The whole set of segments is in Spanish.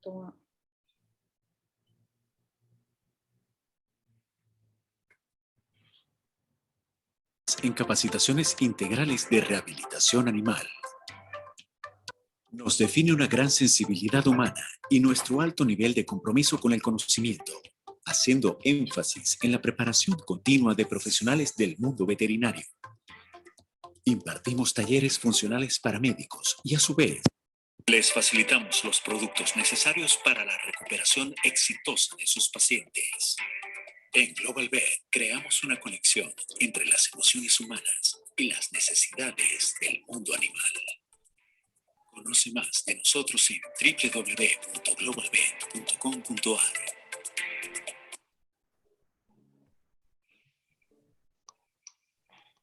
Toma. En capacitaciones integrales de rehabilitación animal. Nos define una gran sensibilidad humana y nuestro alto nivel de compromiso con el conocimiento, haciendo énfasis en la preparación continua de profesionales del mundo veterinario. Impartimos talleres funcionales para médicos y a su vez les facilitamos los productos necesarios para la recuperación exitosa de sus pacientes. En Global Vet creamos una conexión entre las emociones humanas y las necesidades del mundo animal. Conoce más de nosotros en www.globalvet.com.ar.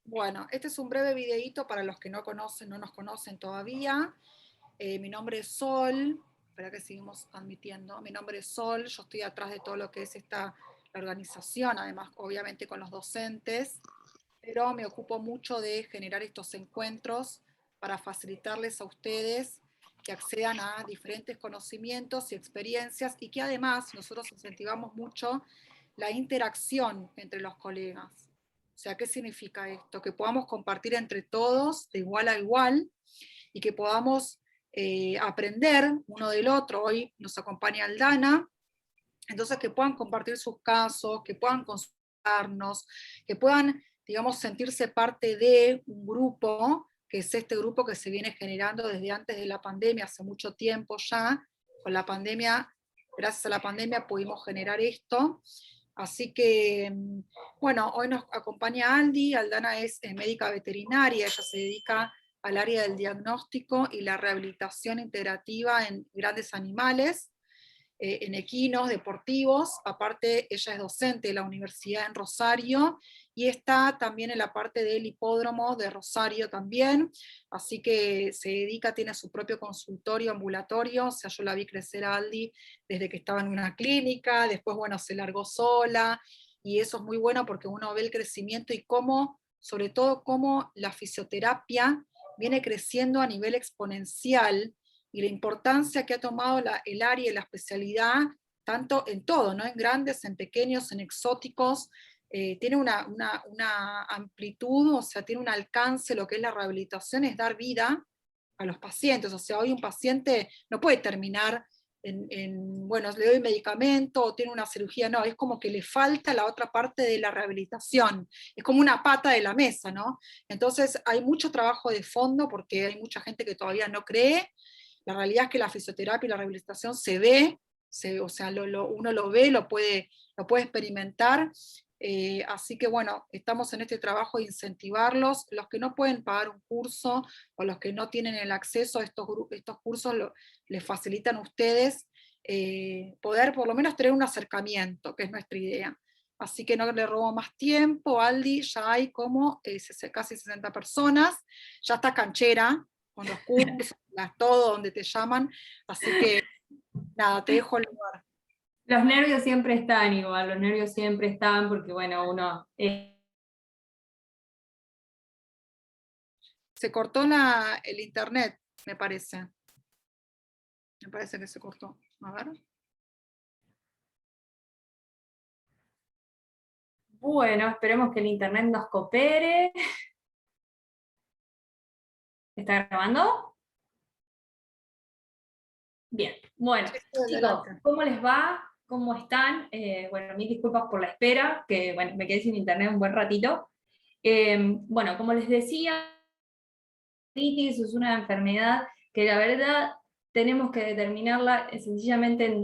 Bueno, este es un breve videíto para los que no nos conocen todavía. Mi nombre es Sol, espera que seguimos admitiendo. Mi nombre es Sol, yo estoy atrás de todo lo que es la organización, además obviamente con los docentes, pero me ocupo mucho de generar estos encuentros para facilitarles a ustedes que accedan a diferentes conocimientos y experiencias y que además nosotros incentivamos mucho la interacción entre los colegas. O sea, ¿qué significa esto? Que podamos compartir entre todos de igual a igual y que podamos aprender uno del otro. Hoy nos acompaña Aldana, entonces que puedan compartir sus casos, que puedan consultarnos, que puedan, digamos, sentirse parte de un grupo, que es este grupo que se viene generando desde antes de la pandemia, hace mucho tiempo ya. Con la pandemia, gracias a la pandemia pudimos generar esto. Así que, bueno, hoy nos acompaña Aldi. Aldana es médica veterinaria, ella se dedica al área del diagnóstico y la rehabilitación integrativa en grandes animales, en equinos deportivos. Aparte, ella es docente de la Universidad en Rosario y está también en la parte del hipódromo de Rosario también, así que se dedica, tiene su propio consultorio ambulatorio. O sea, yo la vi crecer a Aldi desde que estaba en una clínica, después, bueno, se largó sola, y eso es muy bueno porque uno ve el crecimiento y cómo, sobre todo, cómo la fisioterapia viene creciendo a nivel exponencial, y la importancia que ha tomado el área y la especialidad, tanto en todo, ¿no? En grandes, en pequeños, en exóticos. Tiene una amplitud, o sea, tiene un alcance. Lo que es la rehabilitación es dar vida a los pacientes. O sea, hoy un paciente no puede terminar bueno, le doy medicamento o tiene una cirugía. No, es como que le falta la otra parte de la rehabilitación, es como una pata de la mesa, ¿no? Entonces hay mucho trabajo de fondo porque hay mucha gente que todavía no cree. La realidad es que la fisioterapia y la rehabilitación se ve, o sea, uno lo ve, lo puede experimentar. Así que bueno, estamos en este trabajo de incentivarlos. Los que no pueden pagar un curso o los que no tienen el acceso a estos cursos, les facilitan a ustedes poder por lo menos tener un acercamiento, que es nuestra idea. Así que no le robo más tiempo, Aldi. Ya hay como casi 60 personas, ya está canchera con los cursos, todo donde te llaman, así que nada, te dejo el lugar. Los nervios siempre están igual, los nervios siempre están porque, bueno, uno... Se cortó el internet, me parece. Me parece que se cortó. A ver. Bueno, esperemos que el internet nos coopere. ¿Está grabando? Bien, bueno, chicos, ¿cómo les va? ¿Cómo están? Bueno, mil disculpas por la espera, que bueno, me quedé sin internet un buen ratito. Bueno, como les decía, artritis es una enfermedad que la verdad tenemos que determinarla sencillamente en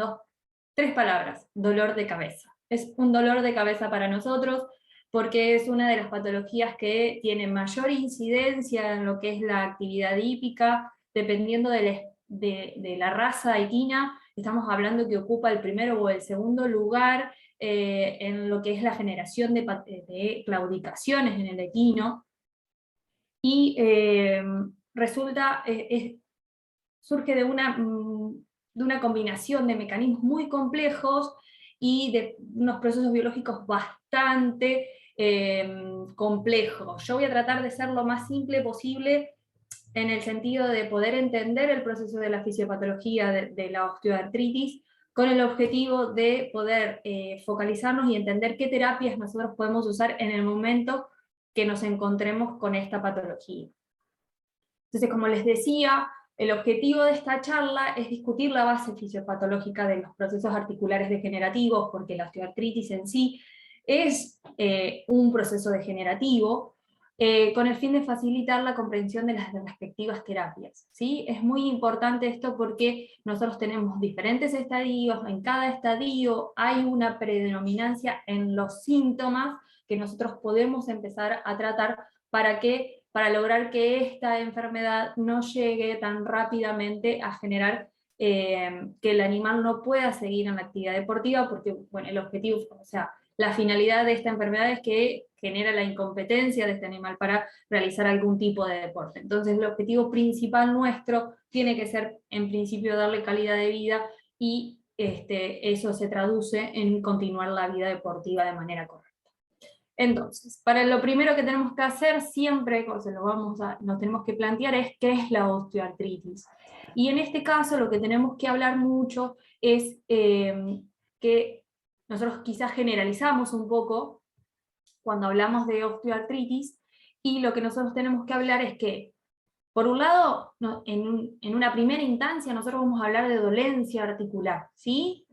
tres palabras: dolor de cabeza. Es un dolor de cabeza para nosotros porque es una de las patologías que tiene mayor incidencia en lo que es la actividad hípica, dependiendo de la raza equina. Estamos hablando que ocupa el primero o el segundo lugar en lo que es la generación de claudicaciones en el equino. Y resulta, surge de una combinación de mecanismos muy complejos y de unos procesos biológicos bastante complejos. Yo voy a tratar de ser lo más simple posible en el sentido de poder entender el proceso de la fisiopatología de la osteoartritis, con el objetivo de poder focalizarnos y entender qué terapias nosotros podemos usar en el momento que nos encontremos con esta patología. Entonces, como les decía, el objetivo de esta charla es discutir la base fisiopatológica de los procesos articulares degenerativos, porque la osteoartritis en sí es un proceso degenerativo, con el fin de facilitar la comprensión de las respectivas terapias, ¿sí? Es muy importante esto porque nosotros tenemos diferentes estadios, en cada estadio hay una predominancia en los síntomas que nosotros podemos empezar a tratar para lograr que esta enfermedad no llegue tan rápidamente a generar que el animal no pueda seguir en la actividad deportiva, porque bueno, el objetivo, o sea, la finalidad de esta enfermedad es que genera la incompetencia de este animal para realizar algún tipo de deporte. Entonces el objetivo principal nuestro tiene que ser, en principio, darle calidad de vida, y eso se traduce en continuar la vida deportiva de manera correcta. Entonces, para lo primero que tenemos que hacer siempre, nos tenemos que plantear es qué es la osteoartritis. Y en este caso lo que tenemos que hablar mucho es que nosotros quizás generalizamos un poco cuando hablamos de osteoartritis, y lo que nosotros tenemos que hablar es que, por un lado, en una primera instancia nosotros vamos a hablar de dolencia articular, ¿sí?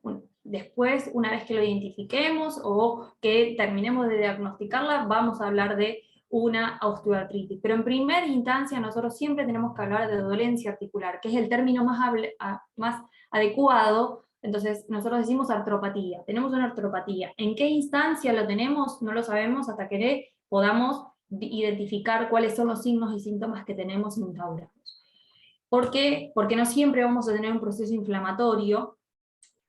Después, una vez que lo identifiquemos o que terminemos de diagnosticarla, vamos a hablar de una osteoartritis. Pero en primera instancia nosotros siempre tenemos que hablar de dolencia articular, que es el término más adecuado. Entonces nosotros decimos artropatía, tenemos una artropatía. ¿En qué instancia lo tenemos? No lo sabemos hasta que podamos identificar cuáles son los signos y síntomas que tenemos instaurados. ¿Por qué? Porque no siempre vamos a tener un proceso inflamatorio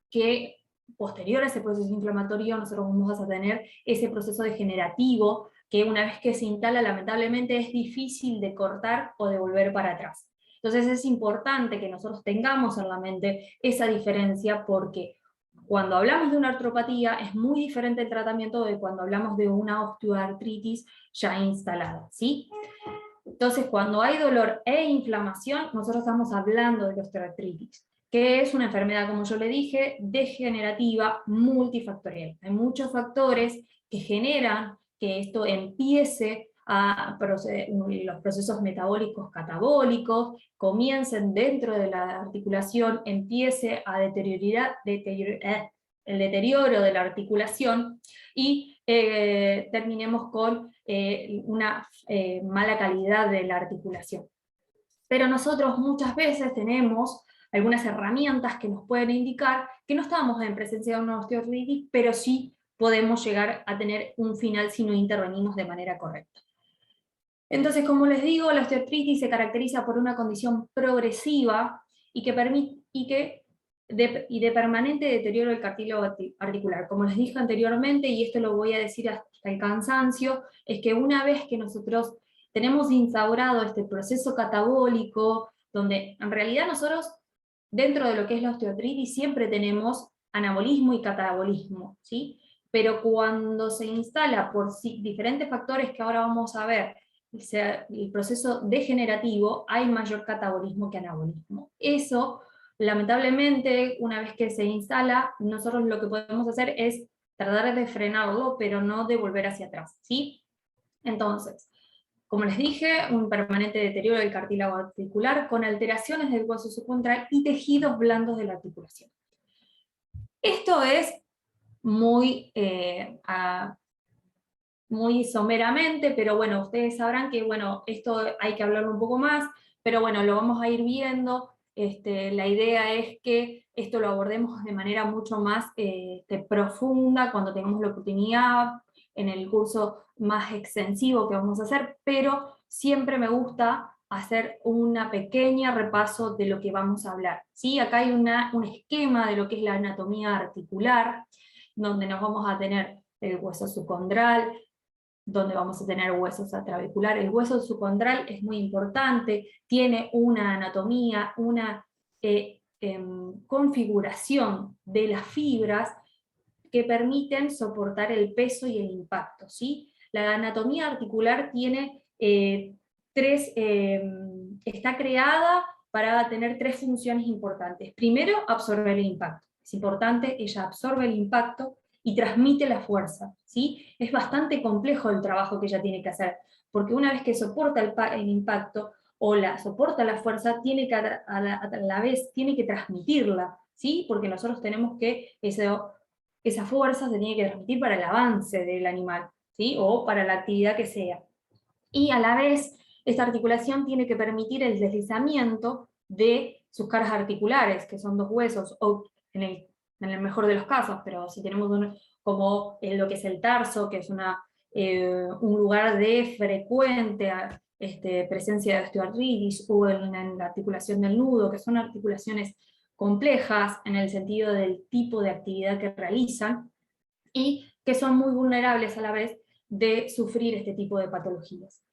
que, posterior a ese proceso inflamatorio, nosotros vamos a tener ese proceso degenerativo que, una vez que se instala, lamentablemente es difícil de cortar o de volver para atrás. Entonces es importante que nosotros tengamos en la mente esa diferencia, porque cuando hablamos de una artropatía es muy diferente el tratamiento de cuando hablamos de una osteoartritis ya instalada, ¿sí? Entonces, cuando hay dolor e inflamación, nosotros estamos hablando de la osteoartritis, que es una enfermedad, como yo le dije, degenerativa multifactorial. Hay muchos factores que generan que esto empiece a los procesos metabólicos catabólicos, comiencen dentro de la articulación, empiece a el deterioro de la articulación, y terminemos con una mala calidad de la articulación. Pero nosotros muchas veces tenemos algunas herramientas que nos pueden indicar que no estamos en presencia de una osteoartritis, pero sí podemos llegar a tener un final si no intervenimos de manera correcta. Entonces, como les digo, la osteoartritis se caracteriza por una condición progresiva y de permanente deterioro del cartílago articular. Como les dije anteriormente, y esto lo voy a decir hasta el cansancio, es que una vez que nosotros tenemos instaurado este proceso catabólico, donde en realidad nosotros, dentro de lo que es la osteoartritis, siempre tenemos anabolismo y catabolismo, ¿sí? Pero cuando se instala por diferentes factores que ahora vamos a ver, el proceso degenerativo, hay mayor catabolismo que anabolismo. Eso, lamentablemente, una vez que se instala, nosotros lo que podemos hacer es tratar de frenarlo, pero no de volver hacia atrás, ¿sí? Entonces, como les dije, un permanente deterioro del cartílago articular con alteraciones del hueso subcontral y tejidos blandos de la articulación. Esto es muy someramente, pero bueno, ustedes sabrán que bueno, esto hay que hablarlo un poco más, pero bueno, lo vamos a ir viendo. La idea es que esto lo abordemos de manera mucho más profunda cuando tengamos la oportunidad, en el curso más extensivo que vamos a hacer, pero siempre me gusta hacer una pequeña repaso de lo que vamos a hablar, ¿sí? Acá hay un esquema de lo que es la anatomía articular, donde nos vamos a tener el hueso subcondral, donde vamos a tener huesos atraviculares. El hueso subcondral es muy importante, tiene una anatomía, una configuración de las fibras que permiten soportar el peso y el impacto, ¿sí? La anatomía articular tiene tres está creada para tener 3 funciones importantes. Primero, absorber el impacto. Es importante, ella absorbe el impacto y transmite la fuerza, ¿sí? Es bastante complejo el trabajo que ella tiene que hacer, porque una vez que soporta el impacto, o soporta la fuerza, tiene que a la vez tiene que transmitirla, ¿sí? Porque nosotros tenemos que, esa fuerza se tiene que transmitir para el avance del animal, ¿sí? O para la actividad que sea. Y a la vez, esta articulación tiene que permitir el deslizamiento de sus caras articulares, que son 2 huesos, o en el mejor de los casos, pero si tenemos como lo que es el tarso, que es un lugar de frecuente presencia de osteoartritis, o en la articulación del nudo, que son articulaciones complejas en el sentido del tipo de actividad que realizan, y que son muy vulnerables a la vez de sufrir este tipo de patologías.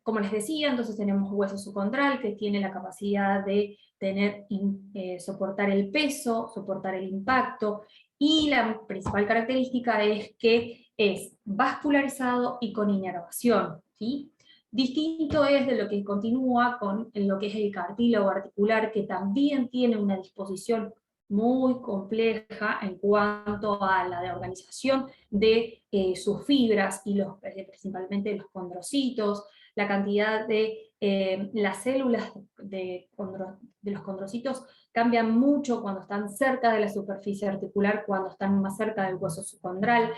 Como les decía, entonces tenemos hueso subcondral, que tiene la capacidad de soportar el peso, soportar el impacto, y la principal característica es que es vascularizado y con inervación, ¿sí? Distinto es de lo que continúa con lo que es el cartílago articular, que también tiene una disposición muy compleja en cuanto a la organización de sus fibras y principalmente los condrocitos, la cantidad de las células de los condrocitos cambian mucho cuando están cerca de la superficie articular, cuando están más cerca del hueso subcondral.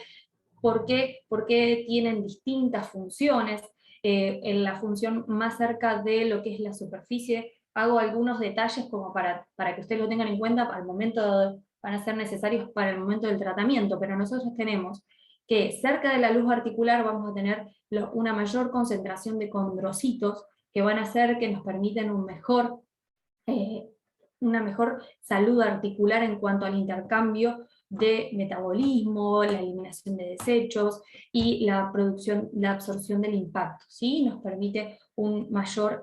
¿Por qué? Porque tienen distintas funciones. En la función más cerca de lo que es la superficie, hago algunos detalles como para que ustedes lo tengan en cuenta al momento, van a ser necesarios para el momento del tratamiento, pero nosotros tenemos que cerca de la luz articular vamos a tener una mayor concentración de condrocitos que van a hacer que nos permiten una mejor salud articular en cuanto al intercambio de metabolismo, la eliminación de desechos y la absorción del impacto, ¿sí? Nos permite un mayor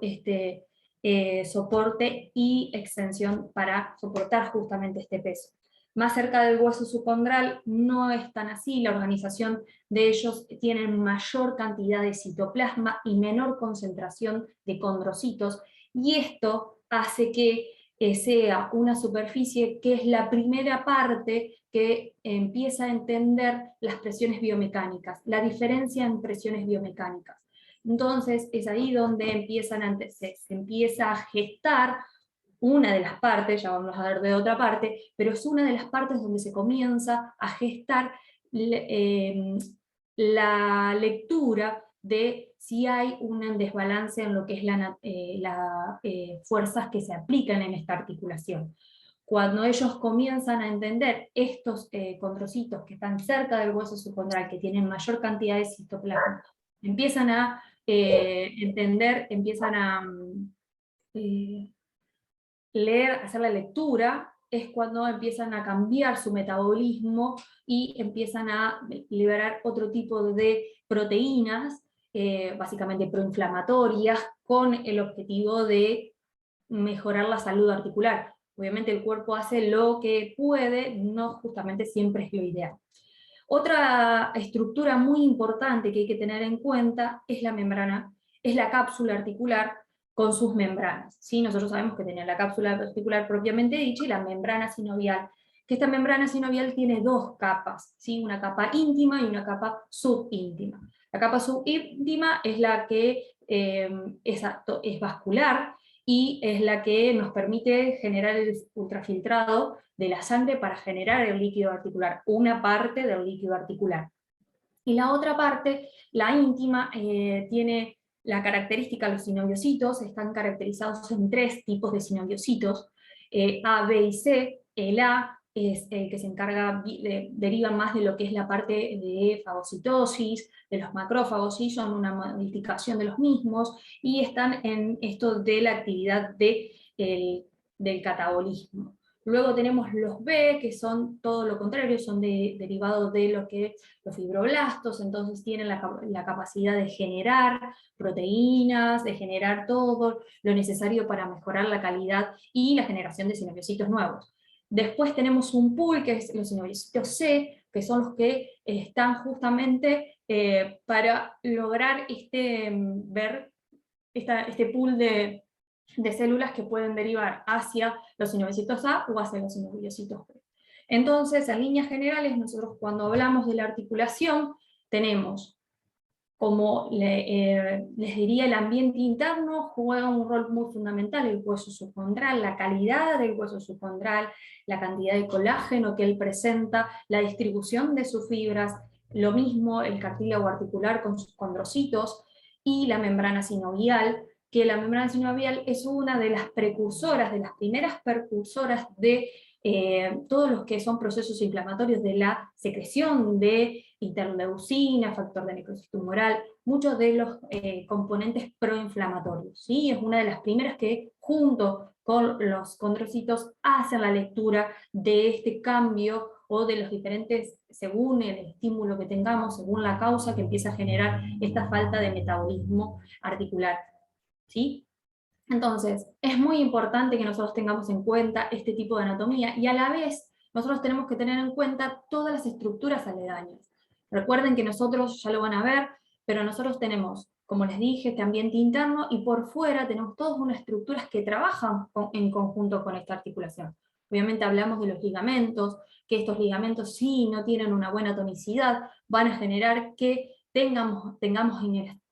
soporte y extensión para soportar justamente este peso. Más cerca del hueso subcondral no es tan así, la organización de ellos tiene mayor cantidad de citoplasma y menor concentración de condrocitos, y esto hace que sea una superficie que es la primera parte que empieza a entender las presiones biomecánicas, la diferencia en presiones biomecánicas. Entonces es ahí donde se empieza a gestar una de las partes, ya vamos a ver de otra parte, pero es una de las partes donde se comienza a gestar la lectura de si hay un desbalance en lo que es las fuerzas que se aplican en esta articulación. Cuando ellos comienzan a entender estos condrocitos que están cerca del hueso subcondral, que tienen mayor cantidad de citoplasma, empiezan a entender, empiezan a leer, hacer la lectura, es cuando empiezan a cambiar su metabolismo y empiezan a liberar otro tipo de proteínas, básicamente proinflamatorias, con el objetivo de mejorar la salud articular. Obviamente el cuerpo hace lo que puede, no justamente siempre es lo ideal. Otra estructura muy importante que hay que tener en cuenta es la membrana, es la cápsula articular con sus membranas, ¿sí? Nosotros sabemos que tenía la cápsula articular propiamente dicha y la membrana sinovial, que esta membrana sinovial tiene 2 capas, ¿sí? Una capa íntima y una capa subíntima. La capa subíntima es la que es vascular, y es la que nos permite generar el ultrafiltrado de la sangre para generar el líquido articular, una parte del líquido articular. Y la otra parte, la íntima, tiene la característica, los sinoviocitos están caracterizados en 3 tipos de sinoviocitos, A, B y C. El A es el que se encarga, deriva más de lo que es la parte de fagocitosis, de los macrófagos, y son una modificación de los mismos, y están en esto de la actividad del catabolismo. Luego tenemos los B, que son todo lo contrario, son derivados de lo que los fibroblastos, entonces tienen la capacidad de generar proteínas, de generar todo lo necesario para mejorar la calidad y la generación de sinoviocitos nuevos. Después tenemos un pool, que es los sinoviocitos C, que son los que están justamente para lograr ver este pool de células que pueden derivar hacia los synoviocitos A o hacia los synoviocitos B. Entonces, en líneas generales, nosotros cuando hablamos de la articulación, tenemos, como les diría, el ambiente interno juega un rol muy fundamental, el hueso subcondral, la calidad del hueso subcondral, la cantidad de colágeno que él presenta, la distribución de sus fibras, lo mismo el cartílago articular con sus condrocitos, y la membrana sinovial, que la membrana sinovial es una de las precursoras, de las primeras precursoras de todos los que son procesos inflamatorios, de la secreción de interleucina, factor de necrosis tumoral, muchos de los componentes proinflamatorios, ¿sí? Es una de las primeras que, junto con los condrocitos, hacen la lectura de este cambio o de los diferentes, según el estímulo que tengamos, según la causa que empieza a generar esta falta de metabolismo articular, ¿sí? Entonces, es muy importante que nosotros tengamos en cuenta este tipo de anatomía, y a la vez nosotros tenemos que tener en cuenta todas las estructuras aledañas. Recuerden que nosotros, ya lo van a ver, pero nosotros tenemos, como les dije, este ambiente interno, y por fuera tenemos todas unas estructuras que trabajan en conjunto con esta articulación. Obviamente hablamos de los ligamentos, que estos ligamentos, si no tienen una buena tonicidad, van a generar que tengamos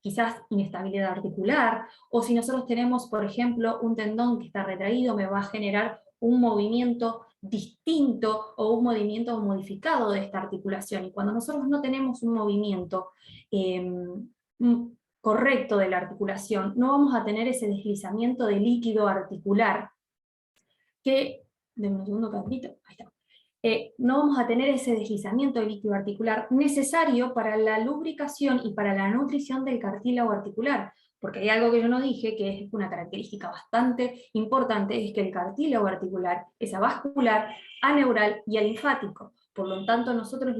quizás inestabilidad articular, o si nosotros tenemos, por ejemplo, un tendón que está retraído, me va a generar un movimiento distinto o un movimiento modificado de esta articulación. Y cuando nosotros no tenemos un movimiento correcto de la articulación, no vamos a tener ese deslizamiento de líquido articular que, denme un segundo, Carlito, ahí está. No vamos a tener ese deslizamiento de líquido articular necesario para la lubricación y para la nutrición del cartílago articular, porque hay algo que yo no dije, que es una característica bastante importante, es que el cartílago articular es avascular, aneural y alinfático. Por lo tanto, nosotros,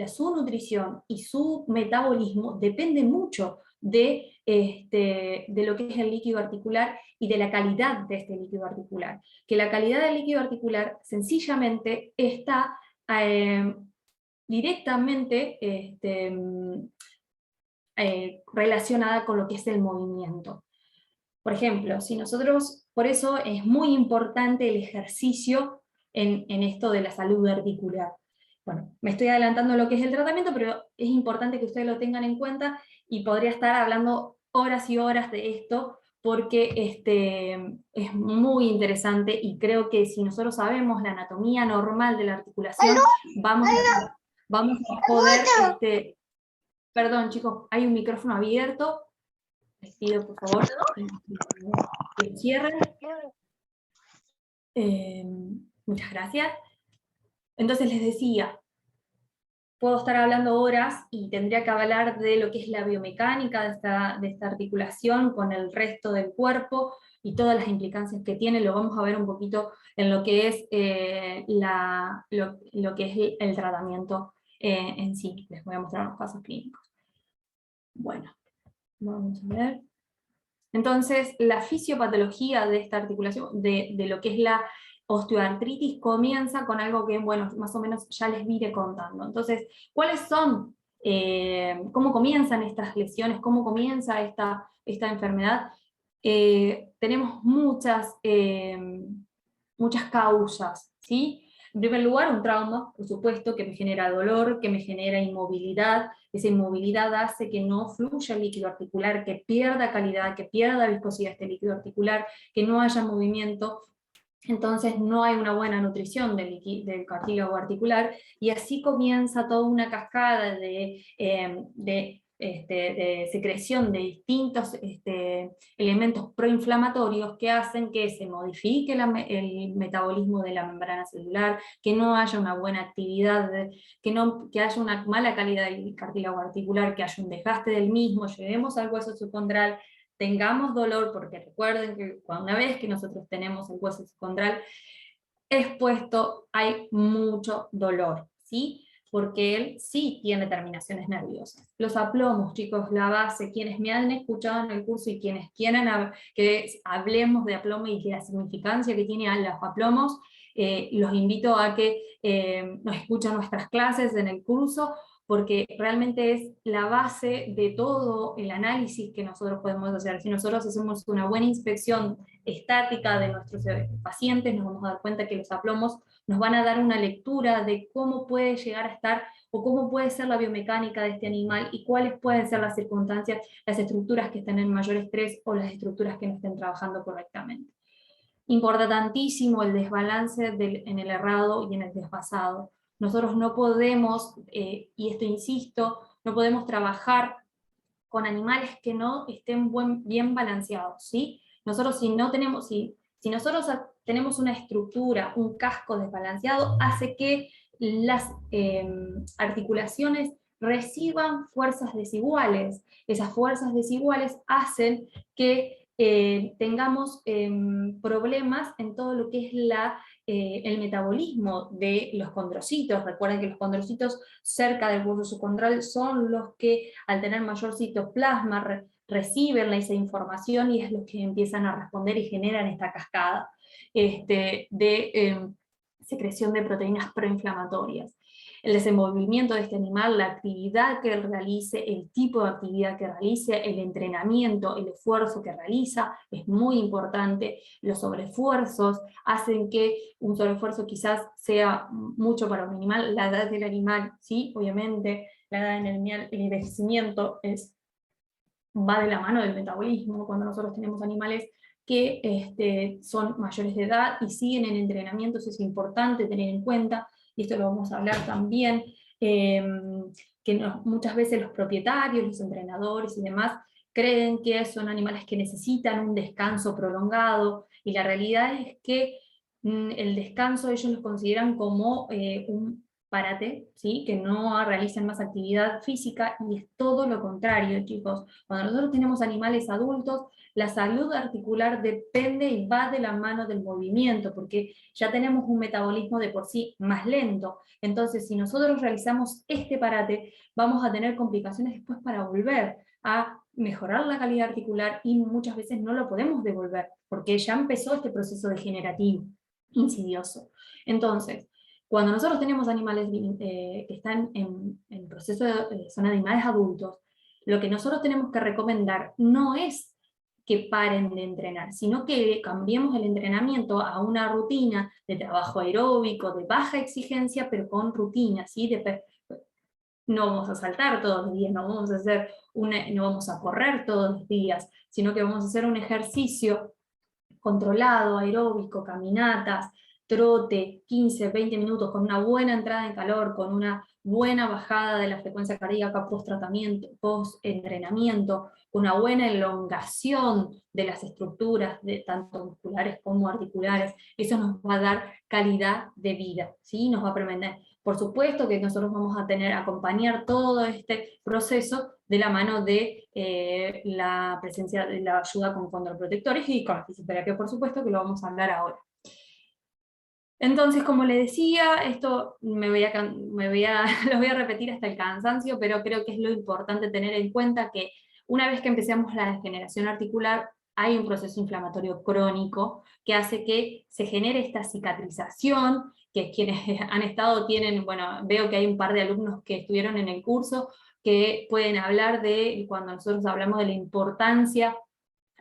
su nutrición y su metabolismo depende mucho de lo que es el líquido articular y de la calidad de este líquido articular. Que la calidad del líquido articular sencillamente está directamente relacionada con lo que es el movimiento. Por ejemplo, si nosotros, por eso es muy importante el ejercicio en esto de la salud articular. Bueno, me estoy adelantando a lo que es el tratamiento, pero es importante que ustedes lo tengan en cuenta, y podría estar hablando horas y horas de esto, porque es muy interesante, y creo que si nosotros sabemos la anatomía normal de la articulación, vamos a poder... perdón, chicos, hay un micrófono abierto. Les pido, por favor, que lo cierren. Muchas gracias. Entonces les decía, puedo estar hablando horas y tendría que hablar de lo que es la biomecánica de esta articulación con el resto del cuerpo y todas las implicancias que tiene. Lo vamos a ver un poquito en lo que es, lo que es el tratamiento en sí. Les voy a mostrar los casos clínicos. Bueno, vamos a ver. Entonces, la fisiopatología de esta articulación, de lo que es la osteoartritis, comienza con algo que, bueno, más o menos ya les iré contando. Entonces, ¿cuáles son, cómo comienzan estas lesiones, cómo comienza esta enfermedad? Tenemos muchas causas, ¿sí? En primer lugar, un trauma, por supuesto, que me genera dolor, que me genera inmovilidad. Esa inmovilidad hace que no fluya el líquido articular, que pierda calidad, que pierda viscosidad este líquido articular, que no haya movimiento. Entonces no hay una buena nutrición del cartílago articular, y así comienza toda una cascada de secreción de distintos elementos proinflamatorios que hacen que se modifique el metabolismo de la membrana celular, que no haya una buena actividad, que haya una mala calidad del cartílago articular, que haya un desgaste del mismo, lleguemos al hueso subcondral, tengamos dolor, porque recuerden que una vez que nosotros tenemos el hueso subcondral expuesto, hay mucho dolor, ¿sí? Porque él sí tiene terminaciones nerviosas. Los aplomos, chicos, la base, quienes me han escuchado en el curso y quienes quieren que hablemos de aplomo y de la significancia que tiene los aplomos, los invito a que nos escuchen nuestras clases en el curso, porque realmente es la base de todo el análisis que nosotros podemos hacer. Si nosotros hacemos una buena inspección estática de nuestros pacientes, nos vamos a dar cuenta que los aplomos nos van a dar una lectura de cómo puede llegar a estar o cómo puede ser la biomecánica de este animal y cuáles pueden ser las circunstancias, las estructuras que estén en mayor estrés o las estructuras que no estén trabajando correctamente. Importantísimo el desbalance en el errado y en el desfasado. Nosotros no podemos, y esto insisto, no podemos trabajar con animales que no estén bien balanceados, ¿sí? Nosotros si nosotros tenemos una estructura, un casco desbalanceado, hace que las articulaciones reciban fuerzas desiguales. Esas fuerzas desiguales hacen que tengamos problemas en todo lo que es el metabolismo de los condrocitos. Recuerden que los condrocitos cerca del bulbo subcondral son los que al tener mayor citoplasma reciben esa información y es los que empiezan a responder y generan esta cascada de secreción de proteínas proinflamatorias. El desenvolvimiento de este animal, la actividad que realice, el tipo de actividad que realice, el entrenamiento, el esfuerzo que realiza, es muy importante. Los sobreesfuerzos hacen que un sobreesfuerzo quizás sea mucho para un animal, la edad del animal, sí, obviamente, la edad del animal, el envejecimiento va de la mano del metabolismo. Cuando nosotros tenemos animales que son mayores de edad y siguen en entrenamiento, eso es importante tener en cuenta, y esto lo vamos a hablar también, muchas veces los propietarios, los entrenadores y demás, creen que son animales que necesitan un descanso prolongado, y la realidad es que el descanso ellos lo consideran como un parate, ¿sí? Que no realicen más actividad física, y es todo lo contrario, chicos. Cuando nosotros tenemos animales adultos, la salud articular depende y va de la mano del movimiento, porque ya tenemos un metabolismo de por sí más lento. Entonces, si nosotros realizamos este parate, vamos a tener complicaciones después para volver a mejorar la calidad articular, y muchas veces no lo podemos devolver, porque ya empezó este proceso degenerativo, insidioso. Entonces, cuando nosotros tenemos animales que están en proceso son animales adultos, lo que nosotros tenemos que recomendar no es que paren de entrenar, sino que cambiemos el entrenamiento a una rutina de trabajo aeróbico, de baja exigencia, pero con rutina, ¿sí? No vamos a saltar todos los días, no vamos a correr todos los días, sino que vamos a hacer un ejercicio controlado, aeróbico, caminatas, trote, 15, 20 minutos, con una buena entrada en calor, con una buena bajada de la frecuencia cardíaca post-tratamiento, post-entrenamiento, una buena elongación de las estructuras, tanto musculares como articulares. Eso nos va a dar calidad de vida, ¿sí? Nos va a permitir. Por supuesto que nosotros vamos a acompañar todo este proceso de la mano de la presencia de la ayuda con condroprotectores y con la fisioterapia, por supuesto, que lo vamos a hablar ahora. Entonces, como les decía, esto lo voy a repetir hasta el cansancio, pero creo que es lo importante tener en cuenta que una vez que empecemos la degeneración articular, hay un proceso inflamatorio crónico que hace que se genere esta cicatrización, que quienes han estado veo que hay un par de alumnos que estuvieron en el curso, que pueden hablar de, cuando nosotros hablamos de la importancia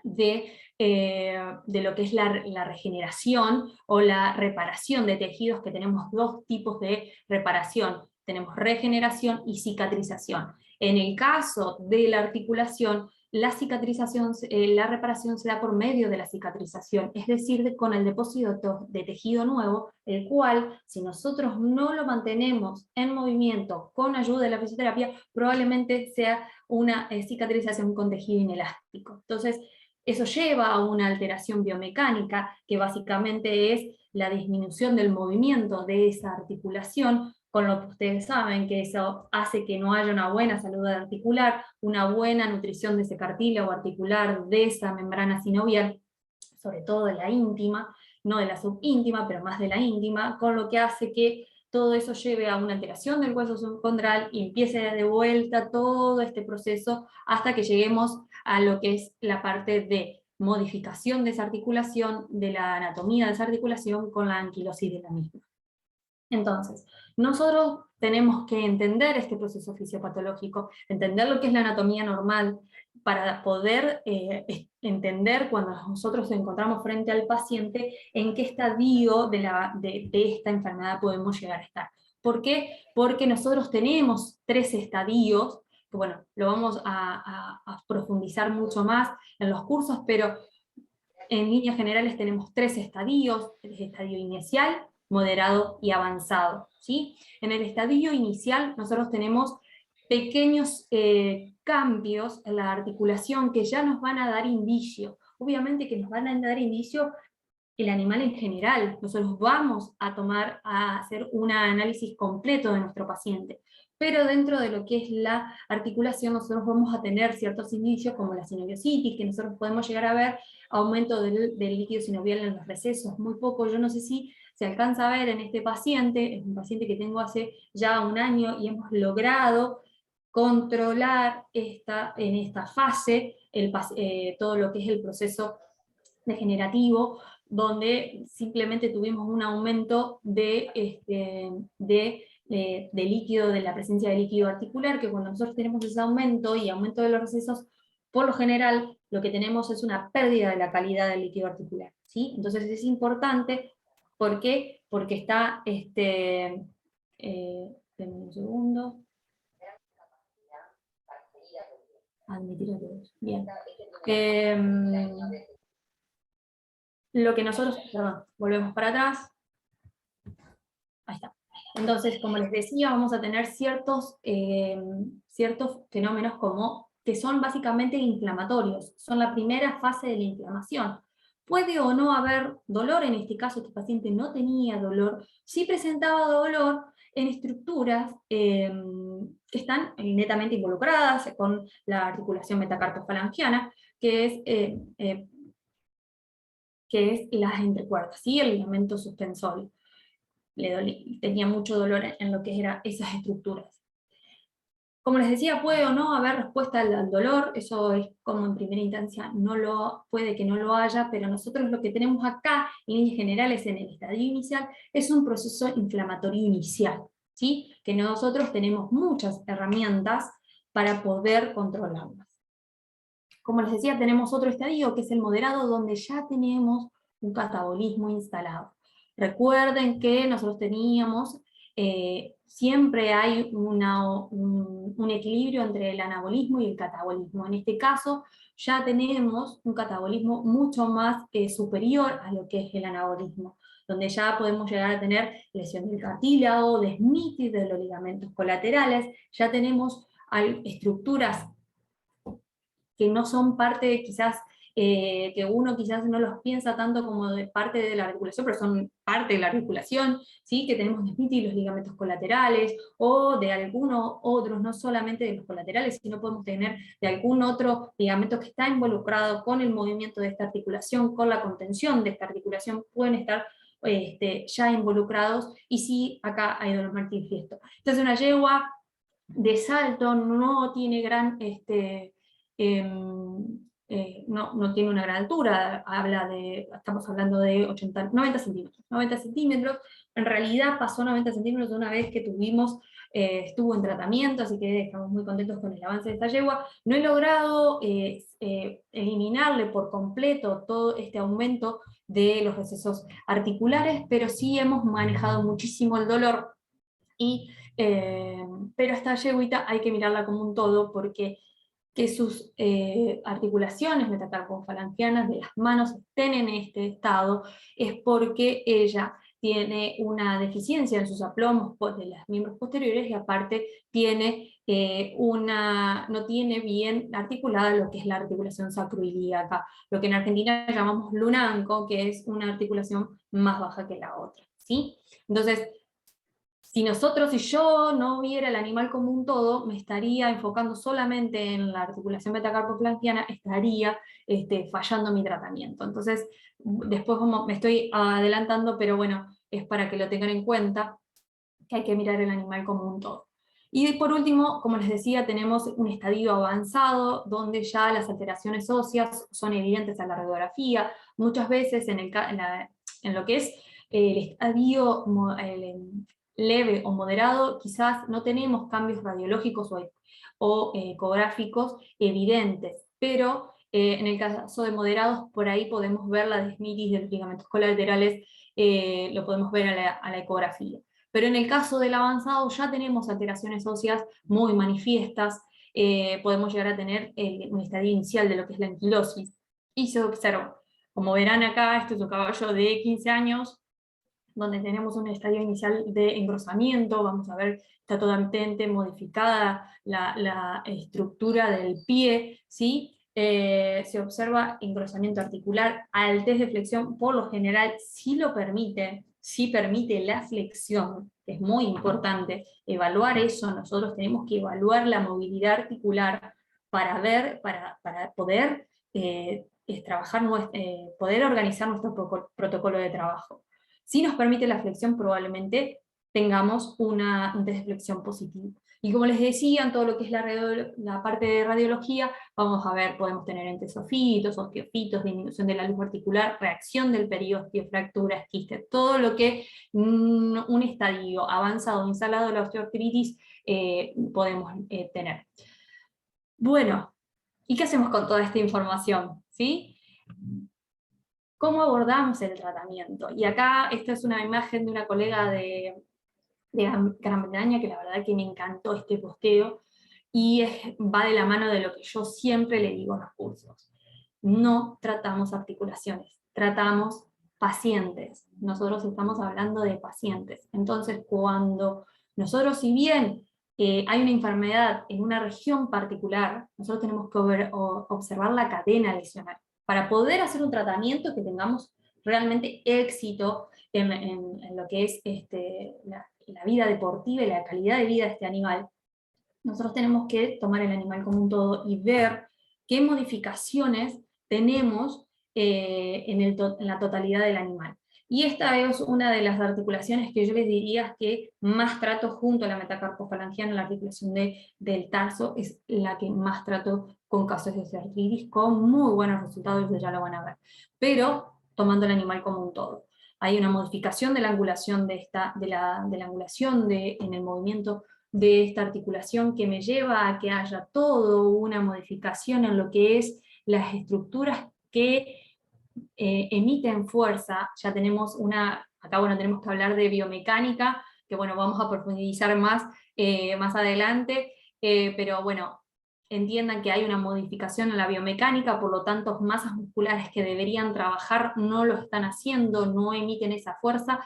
de lo que es la regeneración o la reparación de tejidos, que tenemos dos tipos de reparación. Tenemos regeneración y cicatrización. En el caso de la articulación, la cicatrización, la reparación se da por medio de la cicatrización, es decir, con el depósito de tejido nuevo, el cual, si nosotros no lo mantenemos en movimiento con ayuda de la fisioterapia, probablemente sea una cicatrización con tejido inelástico. Entonces, eso lleva a una alteración biomecánica, que básicamente es la disminución del movimiento de esa articulación, con lo que ustedes saben que eso hace que no haya una buena salud articular, una buena nutrición de ese cartílago articular, de esa membrana sinovial, sobre todo de la íntima, no de la subíntima, pero más de la íntima, con lo que hace que todo eso lleve a una alteración del hueso subcondral y empiece de vuelta todo este proceso hasta que lleguemos a lo que es la parte de modificación de esa articulación, de la anatomía de esa articulación con la anquilosis de la misma. Entonces, nosotros tenemos que entender este proceso fisiopatológico, entender lo que es la anatomía normal, para poder entender cuando nosotros nos encontramos frente al paciente en qué estadio de esta enfermedad podemos llegar a estar. ¿Por qué? Porque nosotros tenemos 3 estadios, que bueno, lo vamos a profundizar mucho más en los cursos, pero en líneas generales tenemos 3 estadios: el estadio inicial, moderado y avanzado, ¿sí? En el estadio inicial nosotros tenemos pequeños cambios en la articulación que ya nos van a dar indicio. Obviamente que nos van a dar indicio el animal en general. Nosotros vamos a hacer un análisis completo de nuestro paciente, pero dentro de lo que es la articulación nosotros vamos a tener ciertos indicios como la sinoviositis, que nosotros podemos llegar a ver aumento del líquido sinovial en los recesos, muy poco. Yo no sé si se alcanza a ver en este paciente, es un paciente que tengo hace ya 1 año, y hemos logrado controlar en esta fase todo lo que es el proceso degenerativo, donde simplemente tuvimos un aumento de líquido, de la presencia de líquido articular, que cuando nosotros tenemos ese aumento y aumento de los recesos, por lo general lo que tenemos es una pérdida de la calidad del líquido articular, ¿sí? Entonces es importante, ¿por qué? Porque está, denme un segundo, admitir a todos, bien. Lo que nosotros, perdón, volvemos para atrás, ahí está. Entonces, como les decía, vamos a tener ciertos fenómenos que son básicamente inflamatorios, son la primera fase de la inflamación. Puede o no haber dolor, en este caso este paciente no tenía dolor, sí presentaba dolor en estructuras que están netamente involucradas con la articulación metacarpofalangiana, que es las entrecuerdas, ¿sí? El ligamento suspensorio. Tenía mucho dolor en lo que eran esas estructuras. Como les decía, puede o no haber respuesta al dolor, eso es como en primera instancia puede que no lo haya, pero nosotros lo que tenemos acá, en líneas generales, en el estadio inicial, es un proceso inflamatorio inicial, ¿sí? Que nosotros tenemos muchas herramientas para poder controlarlas. Como les decía, tenemos otro estadio, que es el moderado, donde ya tenemos un catabolismo instalado. Recuerden que nosotros teníamos, siempre hay un equilibrio entre el anabolismo y el catabolismo. En este caso, ya tenemos un catabolismo mucho más superior a lo que es el anabolismo, donde ya podemos llegar a tener lesión del cartílago, desmitis de los ligamentos colaterales, ya tenemos estructuras que no son parte quizás, que uno quizás no los piensa tanto como de parte de la articulación, pero son parte de la articulación, ¿sí? Que tenemos desmitis los ligamentos colaterales, o de algunos otros, no solamente de los colaterales, sino podemos tener de algún otro ligamento que está involucrado con el movimiento de esta articulación, con la contención de esta articulación, pueden estar ya involucrados, y sí, acá hay dolor manifiesto. Entonces una yegua de salto no tiene no tiene una gran altura, estamos hablando de 90 centímetros. 90 centímetros, en realidad pasó 90 centímetros una vez que estuvo en tratamiento, así que estamos muy contentos con el avance de esta yegua. No he logrado eliminarle por completo todo este aumento de los recesos articulares, pero sí hemos manejado muchísimo el dolor, pero esta yeguita hay que mirarla como un todo, porque que sus articulaciones metacarpofalangianas de las manos estén en este estado es porque ella tiene una deficiencia en sus aplomos de los miembros posteriores, y aparte no tiene bien articulada lo que es la articulación sacroilíaca, lo que en Argentina llamamos lunanco, que es una articulación más baja que la otra, ¿sí? Entonces, si yo no viera el animal como un todo, me estaría enfocando solamente en la articulación metacarpoflangiana, estaría fallando mi tratamiento. Entonces, después me estoy adelantando, pero bueno, es para que lo tengan en cuenta, que hay que mirar el animal como un todo. Y por último, como les decía, tenemos un estadio avanzado, donde ya las alteraciones óseas son evidentes a la radiografía. Muchas veces en lo que es el estadio leve o moderado, quizás no tenemos cambios radiológicos o ecográficos evidentes, pero en el caso de moderados, por ahí podemos ver la desmitis de los ligamentos colaterales, lo podemos ver a la ecografía. Pero en el caso del avanzado ya tenemos alteraciones óseas muy manifiestas, podemos llegar a tener un estadio inicial de lo que es la anquilosis, y se observa. Como verán acá, este es un caballo de 15 años, donde tenemos un estadio inicial de engrosamiento, vamos a ver, está totalmente modificada la estructura del pie, ¿sí? Se observa engrosamiento articular, altez de flexión, por lo general sí lo permite, sí permite la flexión, que es muy importante, evaluar eso, nosotros tenemos que evaluar la movilidad articular para ver, para poder poder organizar nuestro protocolo de trabajo. Si nos permite la flexión, probablemente tengamos un test de flexión positivo. Y como les decía, en todo lo que es la parte de radiología, vamos a ver, podemos tener entesofitos, osteofitos, disminución de la luz articular, reacción del periósteo, fracturas, quistes, todo lo que un estadio avanzado instalado de la osteoartritis podemos tener. Bueno, ¿y qué hacemos con toda esta información? ¿Sí? ¿Cómo abordamos el tratamiento? Y acá esta es una imagen de una colega de Gran Bretaña, que la verdad que me encantó este posteo, y va de la mano de lo que yo siempre le digo en los cursos. No tratamos articulaciones, tratamos pacientes. Nosotros estamos hablando de pacientes. Entonces, cuando nosotros, si bien hay una enfermedad en una región particular, nosotros tenemos que observar la cadena lesional para poder hacer un tratamiento que tengamos realmente éxito en lo que es la vida deportiva y la calidad de vida de este animal. Nosotros tenemos que tomar el animal como un todo y ver qué modificaciones tenemos en la totalidad del animal. Y esta es una de las articulaciones que yo les diría que más trato junto a la metacarpofalangiana, la articulación del tarso, es la que más trato con casos de osteoartritis, con muy buenos resultados, ya lo van a ver. Pero tomando el animal como un todo. Hay una modificación de la angulación en el movimiento de esta articulación que me lleva a que haya toda una modificación en lo que es las estructuras que emiten fuerza. Ya tenemos acá bueno, tenemos que hablar de biomecánica, que bueno, vamos a profundizar más adelante, pero bueno, entiendan que hay una modificación en la biomecánica, por lo tanto masas musculares que deberían trabajar no lo están haciendo, no emiten esa fuerza,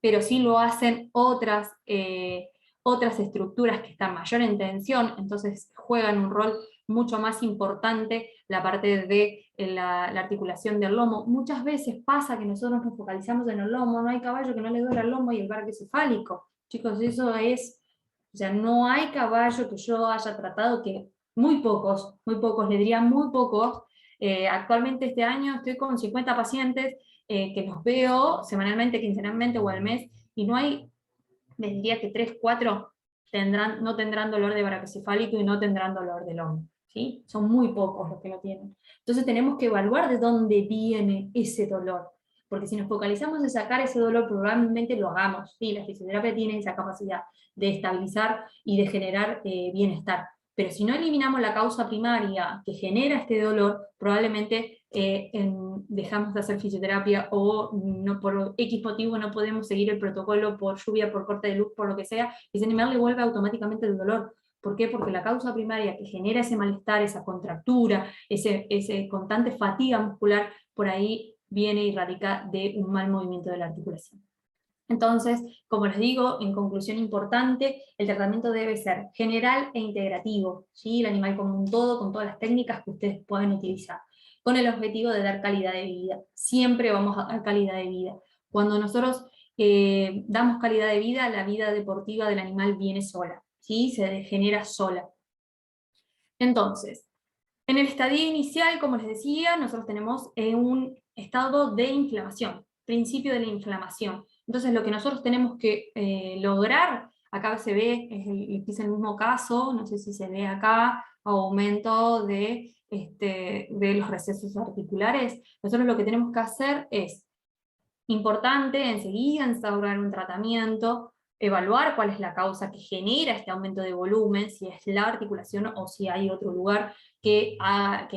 pero sí lo hacen otras estructuras que están mayor en tensión, entonces juegan un rol mucho más importante la parte de la articulación del lomo. Muchas veces pasa que nosotros nos focalizamos en el lomo, no hay caballo que no le duele el lomo y el brachiocefálico. Chicos, eso es, o sea, no hay caballo que yo haya tratado, que muy pocos, les diría muy pocos. Actualmente este año estoy con 50 pacientes que los veo semanalmente, quincenalmente o al mes, y no hay, les diría que 3, 4 no tendrán dolor de brachiocefálico y no tendrán dolor de lomo, ¿sí? Son muy pocos los que lo tienen. Entonces tenemos que evaluar de dónde viene ese dolor, porque si nos focalizamos en sacar ese dolor, probablemente lo hagamos, ¿sí? La fisioterapia tiene esa capacidad de estabilizar y de generar bienestar. Pero si no eliminamos la causa primaria que genera este dolor, probablemente dejamos de hacer fisioterapia o no, por X motivo no podemos seguir el protocolo por lluvia, por corte de luz, por lo que sea, y ese animal le vuelve automáticamente el dolor. ¿Por qué? Porque la causa primaria que genera ese malestar, esa contractura, ese constante fatiga muscular, por ahí viene y radica de un mal movimiento de la articulación. Entonces, como les digo, en conclusión importante, el tratamiento debe ser general e integrativo, ¿sí? El animal como un todo, con todas las técnicas que ustedes pueden utilizar, con el objetivo de dar calidad de vida. Siempre vamos a dar calidad de vida. Cuando nosotros damos calidad de vida, la vida deportiva del animal viene sola, ¿sí? Se genera sola. Entonces, en el estadio inicial, como les decía, nosotros tenemos un estado de inflamación, principio de la inflamación. Entonces lo que nosotros tenemos que lograr, acá se ve, es el mismo caso, no sé si se ve acá, aumento de los recesos articulares. Nosotros lo que tenemos que hacer es, importante, enseguida instaurar un tratamiento evaluar cuál es la causa que genera este aumento de volumen, si es la articulación o si hay otro lugar que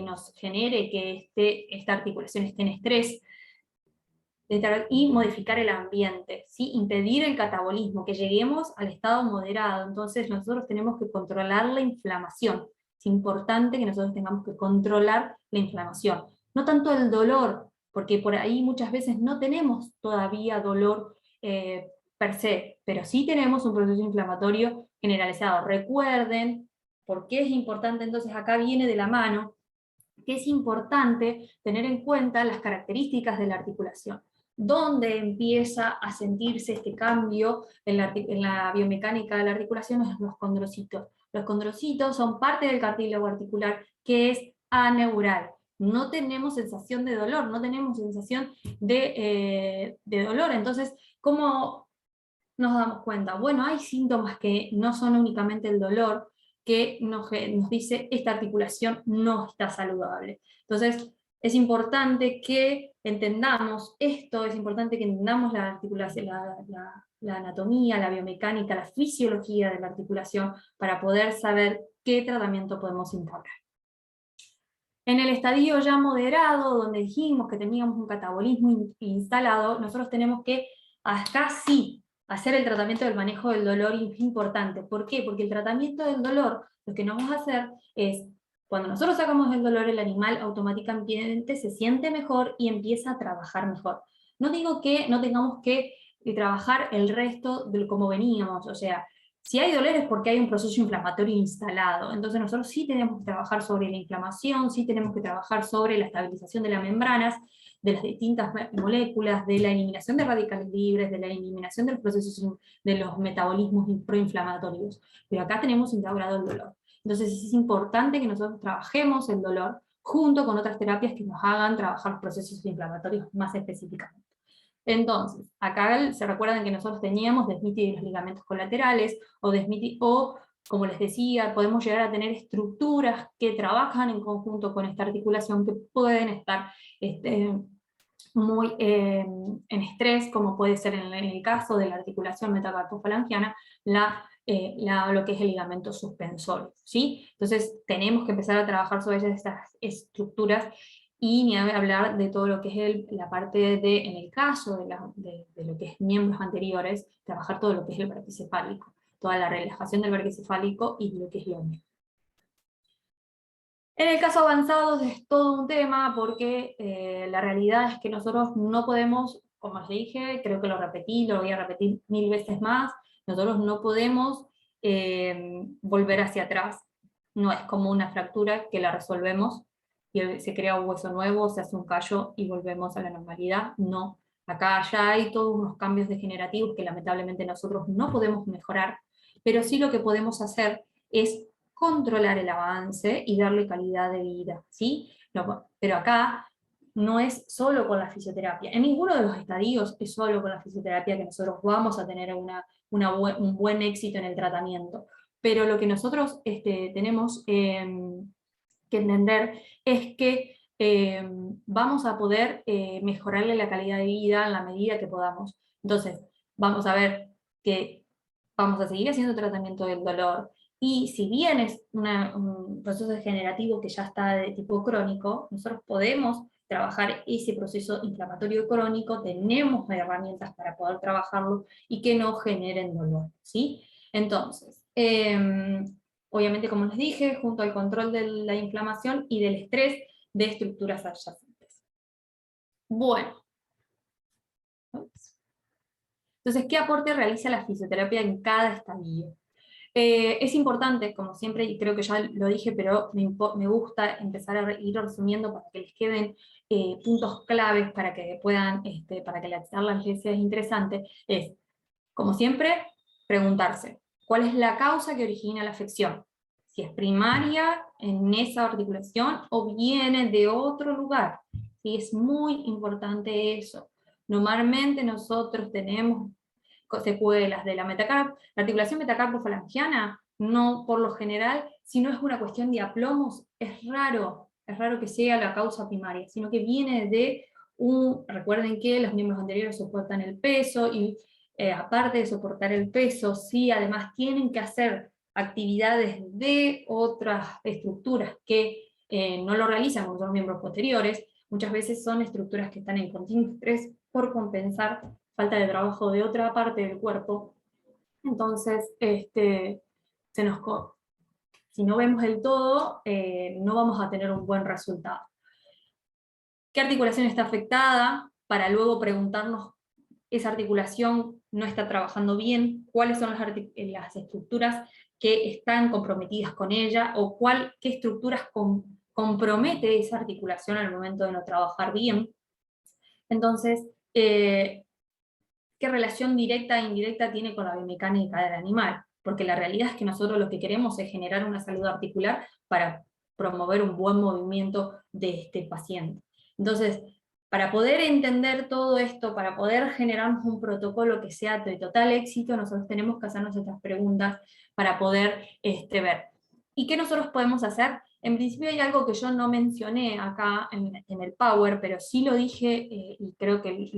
nos genere que esta articulación esté en estrés, y modificar el ambiente, ¿sí? Impedir el catabolismo, que lleguemos al estado moderado. Entonces nosotros tenemos que controlar la inflamación. Es importante que nosotros tengamos que controlar la inflamación. No tanto el dolor, porque por ahí muchas veces no tenemos todavía dolor per se, pero sí tenemos un proceso inflamatorio generalizado. Recuerden, ¿por qué es importante? Entonces acá viene de la mano, que es importante tener en cuenta las características de la articulación. ¿Dónde empieza a sentirse este cambio en la biomecánica de la articulación? Es los condrocitos. Los condrocitos son parte del cartílago articular que es aneural. No tenemos sensación de dolor, no tenemos sensación de dolor. Entonces, ¿cómo nos damos cuenta? Bueno, hay síntomas que no son únicamente el dolor, que nos dice esta articulación no está saludable. Entonces, es importante que entendamos esto, es importante que entendamos la articulación, la anatomía, la biomecánica, la fisiología de la articulación, para poder saber qué tratamiento podemos instaurar. En el estadio ya moderado, donde dijimos que teníamos un catabolismo instalado, nosotros tenemos que, acá sí, hacer el tratamiento del manejo del dolor es importante. ¿Por qué? Porque el tratamiento del dolor, lo que nos vamos a hacer es, cuando nosotros sacamos el dolor, el animal automáticamente se siente mejor y empieza a trabajar mejor. No digo que no tengamos que trabajar el resto de como veníamos, o sea, si hay dolor es porque hay un proceso inflamatorio instalado. Entonces nosotros sí tenemos que trabajar sobre la inflamación, sí tenemos que trabajar sobre la estabilización de las membranas, de las distintas moléculas, de la eliminación de radicales libres, de la eliminación de los procesos de los metabolismos proinflamatorios. Pero acá tenemos instaurado el dolor. Entonces es importante que nosotros trabajemos el dolor junto con otras terapias que nos hagan trabajar los procesos inflamatorios más específicamente. Entonces, acá se recuerdan que nosotros teníamos desmiti de los ligamentos colaterales, o como les decía, podemos llegar a tener estructuras que trabajan en conjunto con esta articulación, que pueden estar muy en estrés, como puede ser en el caso de la articulación metacarpofalangiana, lo que es el ligamento suspensorio, ¿sí? Entonces tenemos que empezar a trabajar sobre estas estructuras, y ni hablar de todo lo que es la parte de, en el caso de lo que es miembros anteriores, trabajar todo lo que es el braquicefálico, toda la relajación del braquicefálico y lo que es lo mismo. En el caso avanzado es todo un tema, porque la realidad es que nosotros no podemos, como les dije, creo que lo repetí, lo voy a repetir 1000 veces más, nosotros no podemos volver hacia atrás. No es como una fractura que la resolvemos y se crea un hueso nuevo, se hace un callo y volvemos a la normalidad. No, acá ya hay todos unos cambios degenerativos que lamentablemente nosotros no podemos mejorar, pero sí lo que podemos hacer es controlar el avance y darle calidad de vida, ¿sí? No, pero acá no es solo con la fisioterapia. En ninguno de los estadios es solo con la fisioterapia que nosotros vamos a tener un buen éxito en el tratamiento. Pero lo que nosotros tenemos que entender es que vamos a poder mejorarle la calidad de vida en la medida que podamos. Entonces, vamos a ver que vamos a seguir haciendo tratamiento del dolor, y si bien es un proceso degenerativo que ya está de tipo crónico, nosotros podemos trabajar ese proceso inflamatorio crónico, tenemos herramientas para poder trabajarlo y que no generen dolor, ¿sí? Entonces, obviamente, como les dije, junto al control de la inflamación y del estrés de estructuras adyacentes. Bueno. Entonces, ¿qué aporte realiza la fisioterapia en cada estadio? Es importante, como siempre, y creo que ya lo dije, pero me gusta empezar a ir resumiendo para que les queden puntos claves para que puedan, para que la charla les sea interesante, es, como siempre, preguntarse, ¿cuál es la causa que origina la afección? Si es primaria en esa articulación o viene de otro lugar. ¿Sí? Es muy importante eso. Normalmente nosotros tenemos secuelas de la articulación metacarpofalangiana, no por lo general, si no es una cuestión de aplomos, es raro que sea la causa primaria, sino que viene de recuerden que los miembros anteriores soportan el peso, y aparte de soportar el peso, sí, además tienen que hacer actividades de otras estructuras que no lo realizan con los miembros posteriores. Muchas veces son estructuras que están en continuo estrés por compensar falta de trabajo de otra parte del cuerpo. Entonces, si no vemos el todo, no vamos a tener un buen resultado. ¿Qué articulación está afectada? Para luego preguntarnos, ¿esa articulación no está trabajando bien? ¿Cuáles son las estructuras que están comprometidas con ella? ¿O qué estructuras compromete esa articulación al momento de no trabajar bien? Entonces, ¿qué relación directa e indirecta tiene con la biomecánica del animal? Porque la realidad es que nosotros lo que queremos es generar una salud articular para promover un buen movimiento de este paciente. Entonces, para poder entender todo esto, para poder generarnos un protocolo que sea de total éxito, nosotros tenemos que hacernos estas preguntas para poder ver. ¿Y qué nosotros podemos hacer? En principio hay algo que yo no mencioné acá en el Power, pero sí lo dije, y creo que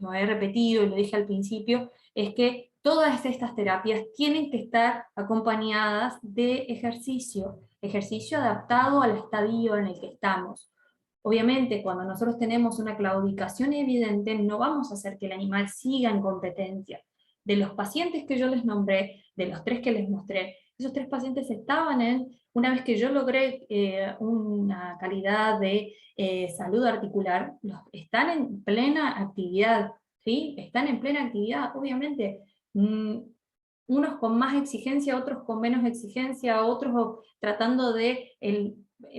lo he repetido y lo dije al principio, es que todas estas terapias tienen que estar acompañadas de ejercicio adaptado al estadio en el que estamos. Obviamente, cuando nosotros tenemos una claudicación evidente, no vamos a hacer que el animal siga en competencia. De los pacientes que yo les nombré, de los 3 que les mostré, esos 3 pacientes estaban una vez que yo logré una calidad de salud articular, están en plena actividad, ¿sí? Están en plena actividad, obviamente. Unos con más exigencia, otros con menos exigencia, otros tratando de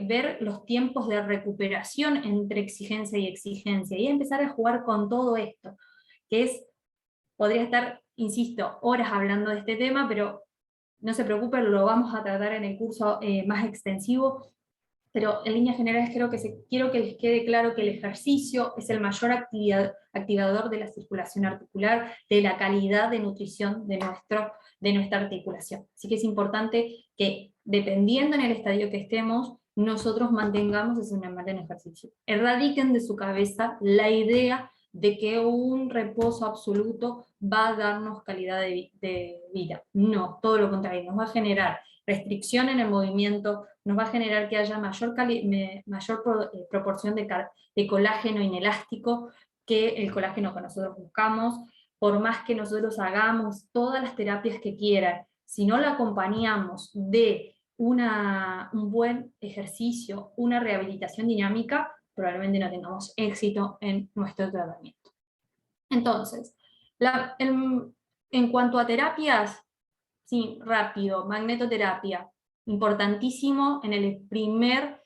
ver los tiempos de recuperación entre exigencia y exigencia, y empezar a jugar con todo esto, que podría estar, insisto, horas hablando de este tema, pero no se preocupen, lo vamos a tratar en el curso más extensivo, pero en líneas generales quiero que les quede claro que el ejercicio es el mayor activador de la circulación articular, de la calidad de nutrición de nuestra articulación. Así que es importante que, dependiendo en el estadio que estemos, nosotros mantengamos ese ejercicio. Erradiquen de su cabeza la idea de que un reposo absoluto va a darnos calidad de vida. No, todo lo contrario, nos va a generar restricción en el movimiento, nos va a generar que haya mayor proporción de colágeno inelástico que el colágeno que nosotros buscamos. Por más que nosotros hagamos todas las terapias que quieran, si no la acompañamos de un buen ejercicio, una rehabilitación dinámica, probablemente no tengamos éxito en nuestro tratamiento. Entonces, en cuanto a terapias, sí, rápido, magnetoterapia, importantísimo en el primer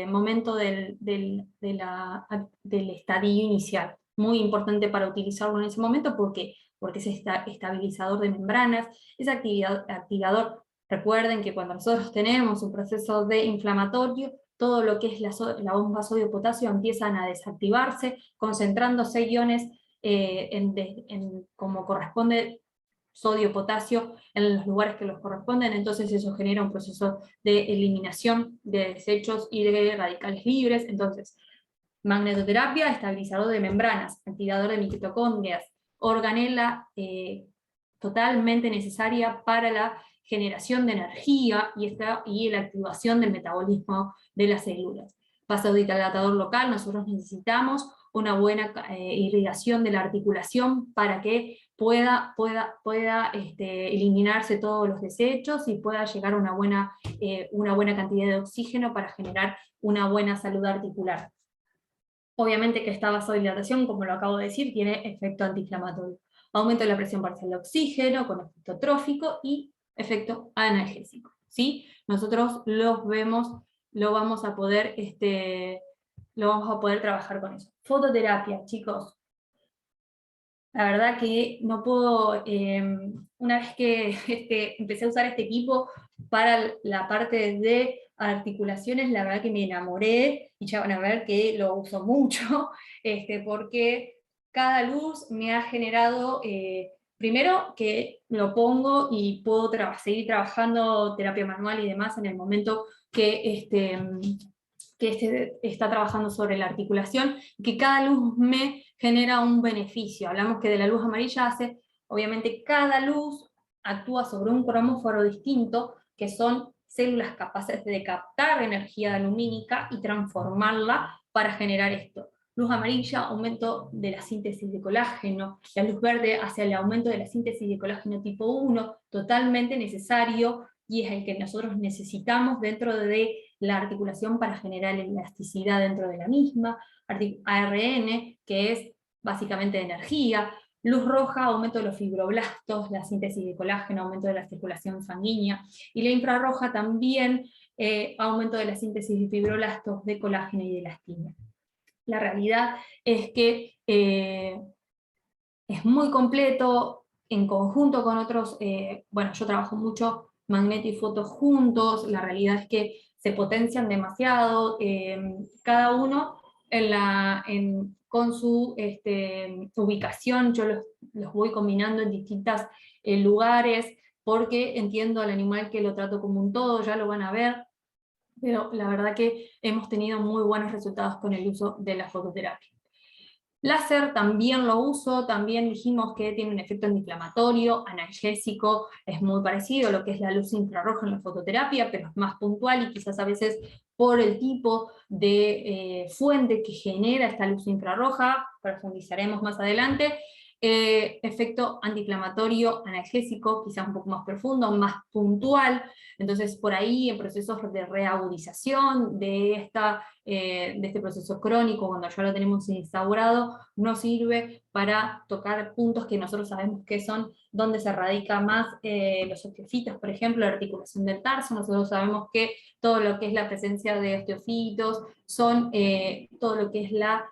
momento del estadio inicial. Muy importante para utilizarlo en ese momento porque es estabilizador de membranas, es activador. Recuerden que cuando nosotros tenemos un proceso de inflamatorio, todo lo que es la bomba sodio-potasio empiezan a desactivarse, concentrándose iones como corresponde sodio-potasio en los lugares que los corresponden, entonces eso genera un proceso de eliminación de desechos y de radicales libres. Entonces, magnetoterapia, estabilizador de membranas, activador de mitocondrias, organela totalmente necesaria para la generación de energía y la activación del metabolismo de las células. Vasodilatador local, nosotros necesitamos una buena irrigación de la articulación para que pueda eliminarse todos los desechos y pueda llegar a una buena cantidad de oxígeno para generar una buena salud articular. Obviamente que esta vasodilatación, como lo acabo de decir, tiene efecto antiinflamatorio. Aumento de la presión parcial de oxígeno con efecto trófico y efecto analgésico, ¿sí? Nosotros lo vamos a poder trabajar con eso. Fototerapia, chicos. La verdad que no puedo, una vez que empecé a usar este equipo para la parte de articulaciones, la verdad que me enamoré, y ya van a ver que lo uso mucho, porque cada luz me ha generado, primero que lo pongo y puedo seguir trabajando terapia manual y demás en el momento que que está trabajando sobre la articulación, que cada luz me genera un beneficio. Hablamos que de la luz amarilla obviamente cada luz actúa sobre un cromóforo distinto, que son células capaces de captar energía lumínica y transformarla para generar esto. Luz amarilla, aumento de la síntesis de colágeno, la luz verde hacia el aumento de la síntesis de colágeno tipo 1, totalmente necesario, y es el que nosotros necesitamos dentro de la articulación para generar elasticidad dentro de la misma, ARN, que es básicamente energía, luz roja, aumento de los fibroblastos, la síntesis de colágeno, aumento de la circulación sanguínea, y la infrarroja también, aumento de la síntesis de fibroblastos, de colágeno y de elastina. La realidad es que es muy completo, en conjunto con otros, bueno, yo trabajo mucho magneto y foto juntos, la realidad es que se potencian demasiado, cada uno con su ubicación, yo los voy combinando en distintos lugares, porque entiendo al animal que lo trato como un todo, ya lo van a ver, pero la verdad que hemos tenido muy buenos resultados con el uso de la fototerapia. Láser también lo uso, también dijimos que tiene un efecto antiinflamatorio, analgésico, es muy parecido a lo que es la luz infrarroja en la fototerapia, pero es más puntual y quizás a veces por el tipo de fuente que genera esta luz infrarroja, profundizaremos más adelante, efecto antiinflamatorio, analgésico, quizás un poco más profundo, más puntual, entonces por ahí en procesos de reagudización de este proceso crónico, cuando ya lo tenemos instaurado, nos sirve para tocar puntos que nosotros sabemos que son donde se radica más los osteofitos, por ejemplo, la articulación del tarso. Nosotros sabemos que todo lo que es la presencia de osteofitos, son todo lo que es la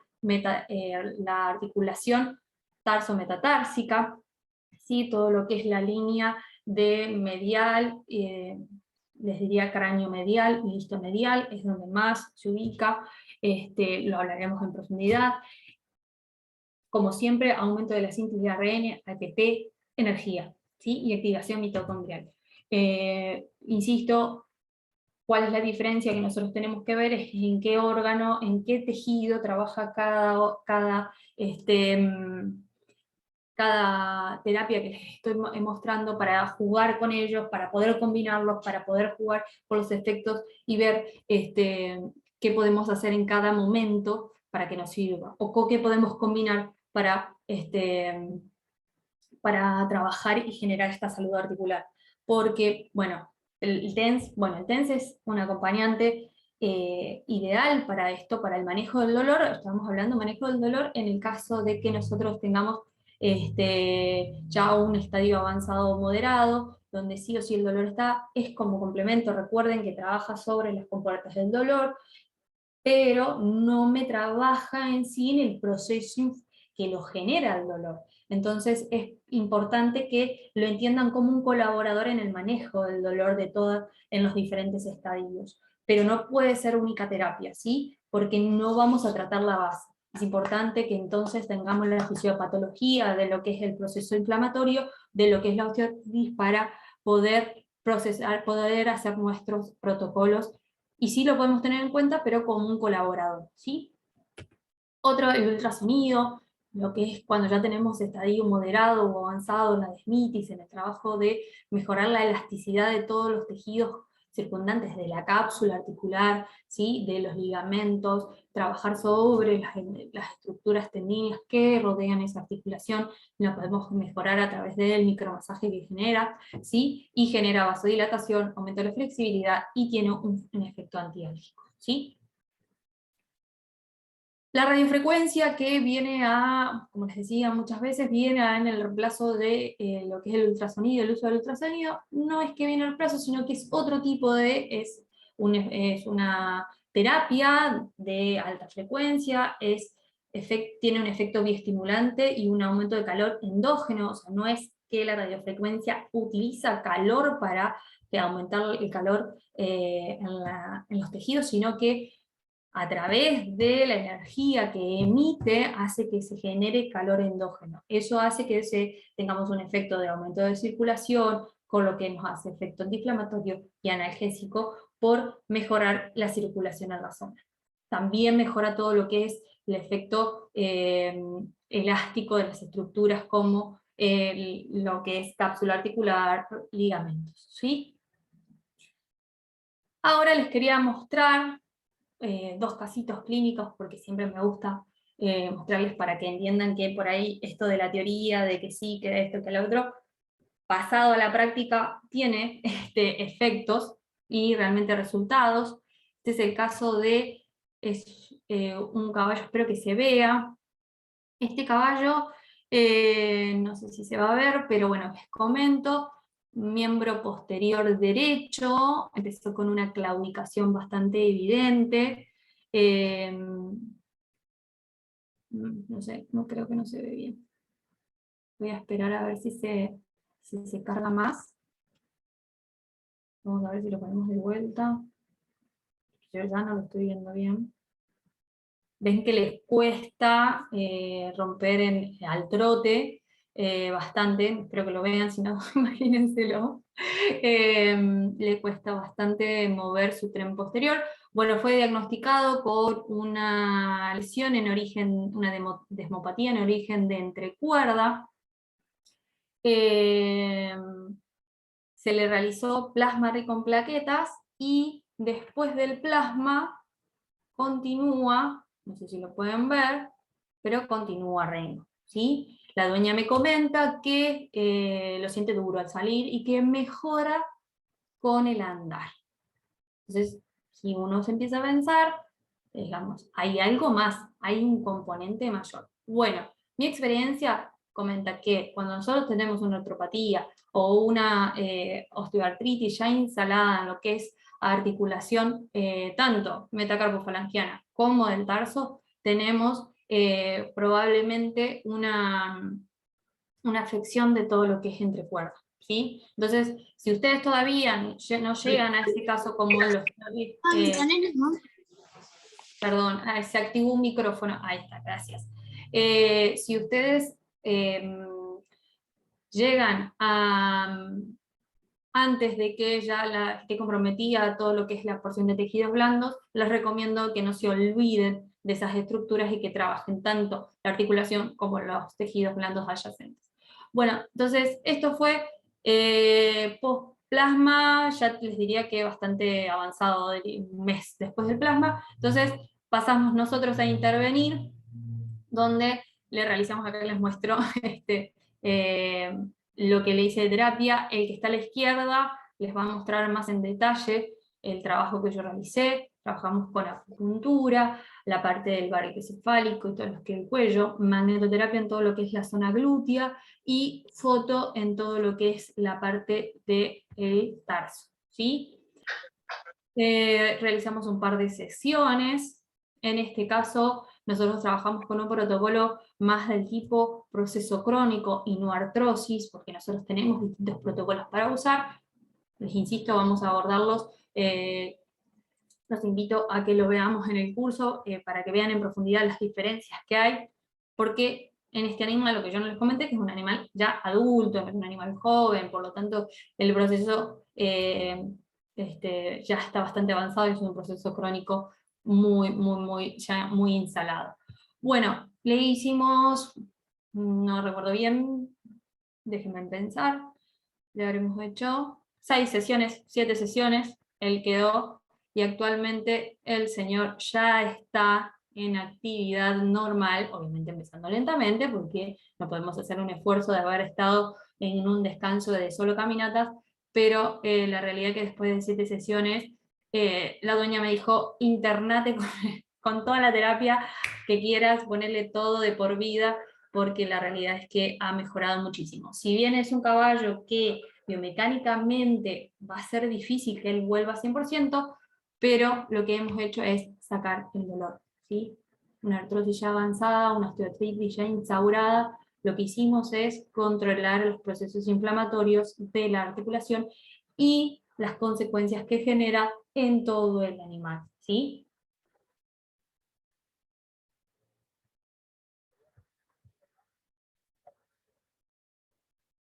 articulación tarso-metatársica, ¿sí? Todo lo que es la línea de medial, les diría cráneo medial y listo medial, es donde más se ubica, lo hablaremos en profundidad. Como siempre, aumento de la síntesis de ARN, ATP, energía, ¿sí? Y activación mitocondrial. Insisto, ¿cuál es la diferencia que nosotros tenemos que ver? Es en qué órgano, en qué tejido trabaja cada terapia que les estoy mostrando, para jugar con ellos, para poder combinarlos, para poder jugar con los efectos y ver qué podemos hacer en cada momento para que nos sirva, o qué podemos combinar para trabajar y generar esta salud articular. Porque, bueno, el TENS es un acompañante ideal para esto, para el manejo del dolor. Estamos hablando de manejo del dolor en el caso de que nosotros tengamos ya un estadio avanzado o moderado, donde sí o sí el dolor es como complemento. Recuerden que trabaja sobre las compuertas del dolor, pero no me trabaja en sí en el proceso que lo genera el dolor. Entonces es importante que lo entiendan como un colaborador en el manejo del dolor en los diferentes estadios. Pero no puede ser única terapia, ¿sí? Porque no vamos a tratar la base. Es importante que entonces tengamos la fisiopatología de lo que es el proceso inflamatorio, de lo que es la osteoartritis, para poder poder hacer nuestros protocolos, y sí lo podemos tener en cuenta, pero como un colaborador, ¿sí? Otro, el ultrasonido, lo que es cuando ya tenemos estadio moderado o avanzado en la desmitis, en el trabajo de mejorar la elasticidad de todos los tejidos circundantes de la cápsula articular, ¿sí? De los ligamentos, trabajar sobre las estructuras tendíneas que rodean esa articulación, lo podemos mejorar a través del micromasaje que genera, ¿sí? Y genera vasodilatación, aumenta la flexibilidad y tiene un efecto antiálgico, ¿sí? La radiofrecuencia, que viene como les decía muchas veces, viene en el reemplazo de lo que es el ultrasonido, el uso del ultrasonido. No es que viene al reemplazo, sino que es otro tipo es una terapia de alta frecuencia, tiene un efecto bioestimulante y un aumento de calor endógeno. O sea, no es que la radiofrecuencia utiliza calor para aumentar el calor en los tejidos, sino que a través de la energía que emite, hace que se genere calor endógeno. Eso hace que tengamos un efecto de aumento de circulación, con lo que nos hace efecto antiinflamatorio y analgésico por mejorar la circulación en la zona. también mejora todo lo que es el efecto elástico de las estructuras como lo que es cápsula articular, ligamentos, ¿sí? Ahora les quería mostrar dos casitos clínicos, porque siempre me gusta mostrarles para que entiendan que por ahí esto de la teoría, de que sí, que esto, que lo otro, pasado a la práctica tiene efectos y realmente resultados. Este es el caso de un caballo, espero que se vea. Este caballo, no sé si se va a ver, pero bueno, les comento. Miembro posterior derecho, empezó con una claudicación bastante evidente. No sé, no creo que no se ve bien. Voy a esperar a ver si se carga más. Vamos a ver si lo ponemos de vuelta. Yo ya no lo estoy viendo bien. Ven que les cuesta romper al trote bastante, espero que lo vean, si no, imagínenselo. Le cuesta bastante mover su tren posterior. Bueno, fue diagnosticado por una lesión en origen, una desmopatía en origen de entrecuerda. Se le realizó plasma rico en plaquetas y después del plasma continúa, no sé si lo pueden ver, pero continúa Rengo, ¿sí? La dueña me comenta que lo siente duro al salir y que mejora con el andar. Entonces, si uno se empieza a pensar, digamos, hay algo más, hay un componente mayor. Bueno, mi experiencia comenta que cuando nosotros tenemos una artropatía o una osteoartritis ya instalada en lo que es articulación tanto metacarpofalangiana como del tarso, tenemos probablemente una afección de todo lo que es entrecuerda, ¿sí? Entonces, si ustedes todavía no llegan a ese caso como los... perdón, se activó un micrófono, ahí está, gracias. Si ustedes llegan a... antes de que ya esté comprometida todo lo que es la porción de tejidos blandos, les recomiendo que no se olviden de esas estructuras y que trabajen tanto la articulación como los tejidos blandos adyacentes. Bueno, entonces esto fue post-plasma, ya les diría que bastante avanzado, un mes después del plasma, entonces pasamos nosotros a intervenir, donde le realizamos, acá les muestro, lo que le hice de terapia. El que está a la izquierda les va a mostrar más en detalle el trabajo que yo realicé. Trabajamos con acupuntura, la parte del varicocefálico y todo lo que es el cuello, magnetoterapia en todo lo que es la zona glútea y foto en todo lo que es la parte del tarso, ¿sí? Realizamos un par de sesiones. En este caso, nosotros trabajamos con un protocolo más del tipo proceso crónico y no artrosis, porque nosotros tenemos distintos protocolos para usar. Les insisto, vamos a abordarlos. Los invito a que lo veamos en el curso para que vean en profundidad las diferencias que hay, porque en este animal, lo que yo no les comenté, que es un animal ya adulto, no es un animal joven, por lo tanto el proceso ya está bastante avanzado y es un proceso crónico ya muy instalado. Bueno, le hicimos, no recuerdo bien, déjenme pensar, le habremos hecho 6 sesiones, 7 sesiones, él quedó, y actualmente el señor ya está en actividad normal, obviamente empezando lentamente, porque no podemos hacer un esfuerzo de haber estado en un descanso de solo caminatas, pero la realidad es que después de 7 sesiones, la dueña me dijo, internate con toda la terapia que quieras, ponerle todo de por vida, porque la realidad es que ha mejorado muchísimo. Si bien es un caballo que biomecánicamente va a ser difícil que él vuelva 100%, pero lo que hemos hecho es sacar el dolor, ¿sí? Una artrosis ya avanzada, una osteoartritis ya instaurada, lo que hicimos es controlar los procesos inflamatorios de la articulación y las consecuencias que genera en todo el animal, ¿sí?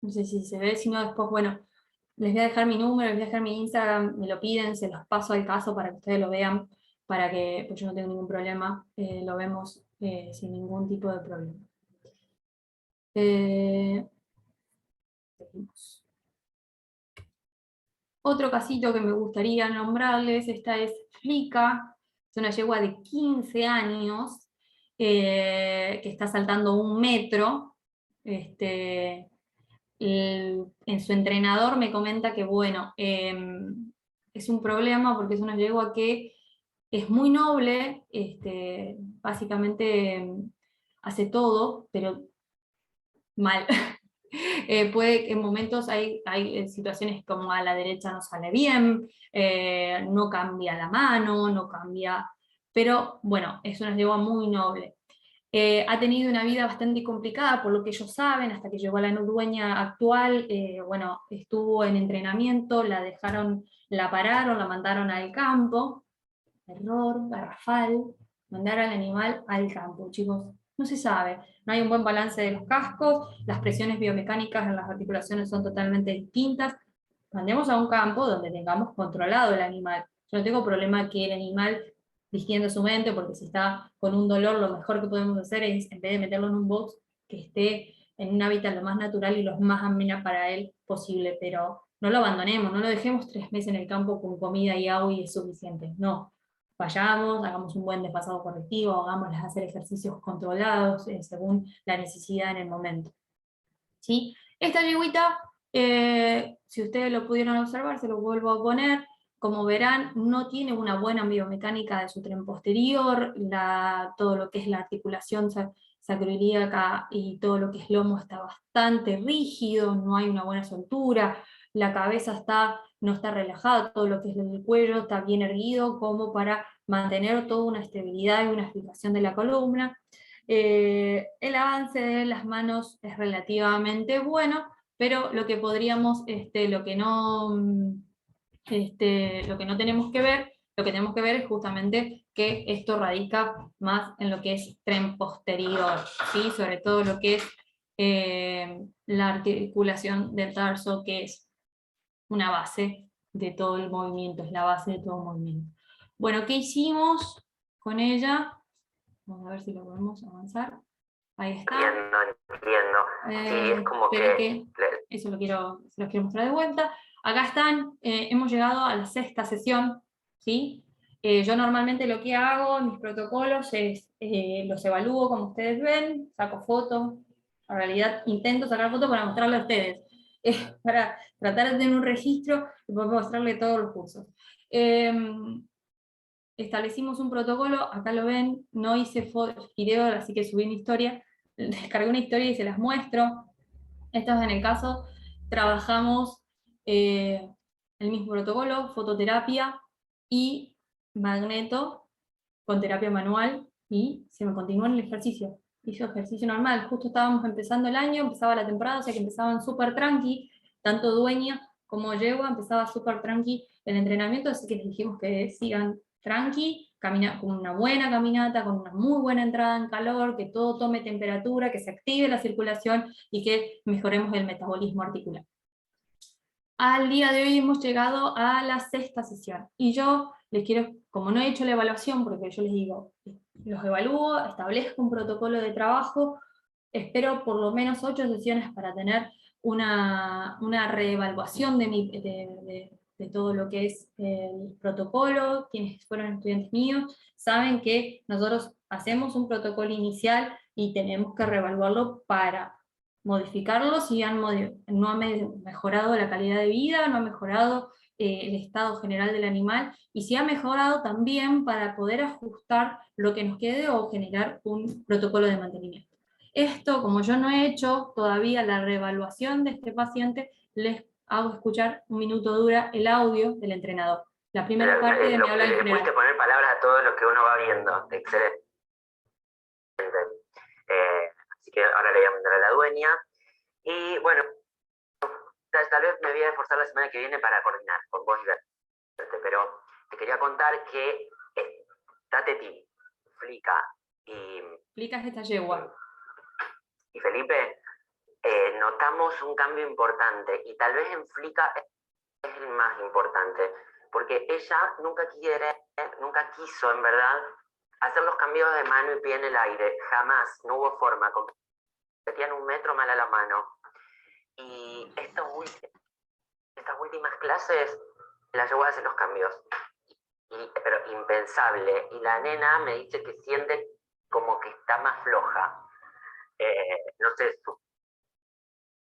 No sé si se ve, si no después, bueno, les voy a dejar mi número, les voy a dejar mi Instagram, me lo piden, se los paso al caso para que ustedes lo vean para que pues yo no tengo ningún problema, lo vemos sin ningún tipo de problema. Seguimos. Otro casito que me gustaría nombrarles, esta es Flica, es una yegua de 15 años que está saltando 1 metro. En su entrenador me comenta que, bueno, es un problema porque es una yegua que es muy noble, básicamente hace todo, pero mal. Puede, en momentos hay situaciones como a la derecha no sale bien, no cambia la mano, no cambia, pero bueno, es una yegua muy noble. Ha tenido una vida bastante complicada, por lo que ellos saben, hasta que llegó a la dueña actual. Bueno, estuvo en entrenamiento, la pararon, la mandaron al campo. Error, garrafal, mandar al animal al campo, chicos. No se sabe, no hay un buen balance de los cascos, las presiones biomecánicas en las articulaciones son totalmente distintas. Mandemos a un campo donde tengamos controlado el animal. Yo no tengo problema que el animal distienda su mente, porque si está con un dolor, lo mejor que podemos hacer es, en vez de meterlo en un box, que esté en un hábitat lo más natural y lo más amena para él posible, pero no lo abandonemos, no lo dejemos 3 meses en el campo con comida y agua y es suficiente. No, vayamos, hagamos un buen desfasado correctivo, hagámosles hacer ejercicios controlados según la necesidad en el momento. ¿Sí? Esta yegüita, si ustedes lo pudieron observar, se lo vuelvo a poner. Como verán, no tiene una buena biomecánica de su tren posterior, todo lo que es la articulación sacroiliaca y todo lo que es lomo está bastante rígido, no hay una buena soltura, la cabeza no está relajada, todo lo que es el cuello está bien erguido, como para mantener toda una estabilidad y una fijación de la columna. El avance de las manos es relativamente bueno, pero lo que podríamos, lo que no tenemos que ver, lo que tenemos que ver es justamente que esto radica más en lo que es tren posterior, ¿sí? Sobre todo lo que es la articulación del tarso, que es una base de todo el movimiento, es la base de todo el movimiento. Bueno, ¿qué hicimos con ella? Vamos a ver si lo podemos avanzar. Ahí está. Entiendo. Sí, es como que... Eso se los quiero mostrar de vuelta. Acá están, hemos llegado a la 6ª sesión, ¿sí? Yo normalmente lo que hago en mis protocolos es, los evalúo como ustedes ven, saco fotos, en realidad intento sacar fotos para mostrarle a ustedes, para tratar de tener un registro y poder mostrarle todos los cursos. Establecimos un protocolo, acá lo ven, no hice video, así que subí una historia, descargué una historia y se las muestro. Esto es en el caso, trabajamos el mismo protocolo, fototerapia y magneto con terapia manual, y se me continuó en el ejercicio. Hizo ejercicio normal, justo estábamos empezando el año, empezaba la temporada, o sea que empezaban súper tranqui, tanto dueña como yegua, empezaba súper tranqui el entrenamiento, así que les dijimos que sigan tranqui, con una buena caminata, con una muy buena entrada en calor, que todo tome temperatura, que se active la circulación y que mejoremos el metabolismo articular. Al día de hoy hemos llegado a la 6ª sesión, y yo les quiero, como no he hecho la evaluación, porque yo les digo, los evalúo, establezco un protocolo de trabajo, espero por lo menos 8 sesiones para tener una reevaluación de todo lo que es el protocolo. Quienes fueron estudiantes míos saben que nosotros hacemos un protocolo inicial y tenemos que reevaluarlo para modificarlo si no ha mejorado la calidad de vida, no ha mejorado el estado general del animal, y si ha mejorado también para poder ajustar lo que nos quede o generar un protocolo de mantenimiento. Esto, como yo no he hecho todavía la reevaluación de este paciente, les hago escuchar 1 minuto dura el audio del entrenador. La primera parte de mi habla en general. Pudiste poner palabras a todo lo que uno va viendo. Excelente. Así que ahora le voy a mandar a la dueña. Y bueno, tal vez me voy a esforzar la semana que viene para coordinar con vos y verte, pero te quería contar que Tateti, Flica y... Flica es esta yegua. Y Felipe, notamos un cambio importante, y tal vez en Flica es el más importante. porque ella nunca quiso, en verdad, hacer los cambios de mano y pie en el aire, jamás, no hubo forma, competían 1 metro mal a la mano. Y estas últimas clases la llevó a hacer los cambios, pero impensable, y la nena me dice que siente como que está más floja. No sé, su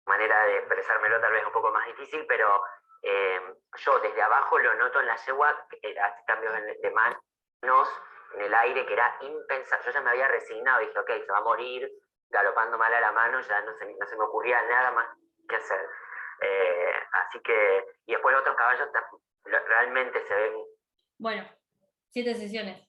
manera de expresármelo tal vez un poco más difícil, pero yo desde abajo lo noto en la yegua, hace cambios de manos en el aire que era impensable. Yo ya me había resignado y dije, ok, se va a morir galopando mal a la mano, ya no se me ocurría nada más que hacer. Así que, y después otros caballos realmente se ven. Bueno, 7 sesiones.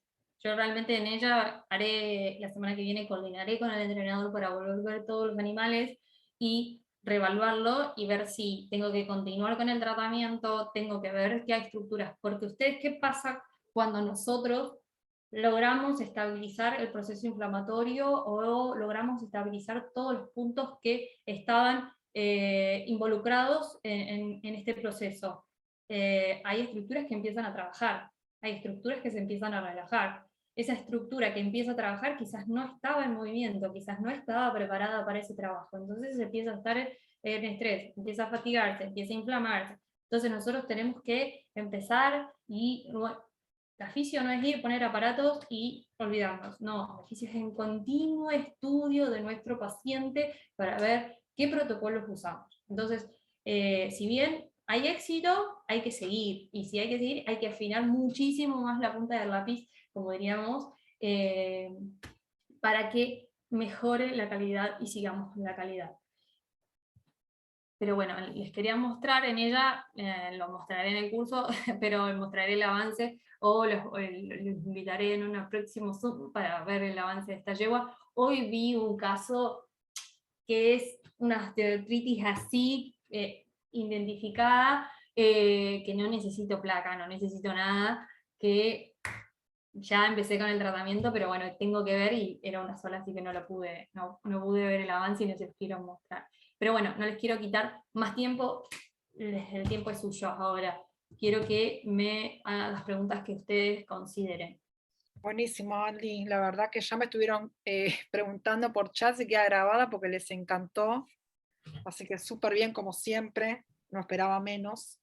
Yo realmente en ella haré, la semana que viene coordinaré con el entrenador para volver a ver todos los animales y reevaluarlo y ver si tengo que continuar con el tratamiento, tengo que ver qué hay estructuras, porque ustedes, ¿qué pasa cuando nosotros logramos estabilizar el proceso inflamatorio o logramos estabilizar todos los puntos que estaban involucrados en este proceso? Hay estructuras que empiezan a trabajar, hay estructuras que se empiezan a relajar. Esa estructura que empieza a trabajar quizás no estaba en movimiento, quizás no estaba preparada para ese trabajo, entonces empieza a estar en estrés, empieza a fatigarse, empieza a inflamarse. Entonces nosotros tenemos que empezar y la fisio no es ir, poner aparatos y olvidarnos, no, la fisio es en continuo estudio de nuestro paciente para ver qué protocolos usamos. Entonces, si bien hay éxito, hay que seguir, y si hay que seguir, hay que afinar muchísimo más la punta del lápiz, como diríamos, para que mejore la calidad y sigamos con la calidad. Pero bueno, les quería mostrar en ella, lo mostraré en el curso, pero mostraré el avance, o los invitaré en un próximo Zoom para ver el avance de esta yegua. Hoy vi un caso que es una osteoartritis así, identificada, que no necesito placa, no necesito nada, que ya empecé con el tratamiento, pero bueno, tengo que ver, y era una sola, así que no pude ver el avance y no se los quiero mostrar. Pero bueno, no les quiero quitar más tiempo, el tiempo es suyo ahora. Quiero que me hagan las preguntas que ustedes consideren. Buenísimo, Andy. La verdad que ya me estuvieron preguntando por chat si queda grabada porque les encantó. Así que súper bien como siempre, no esperaba menos.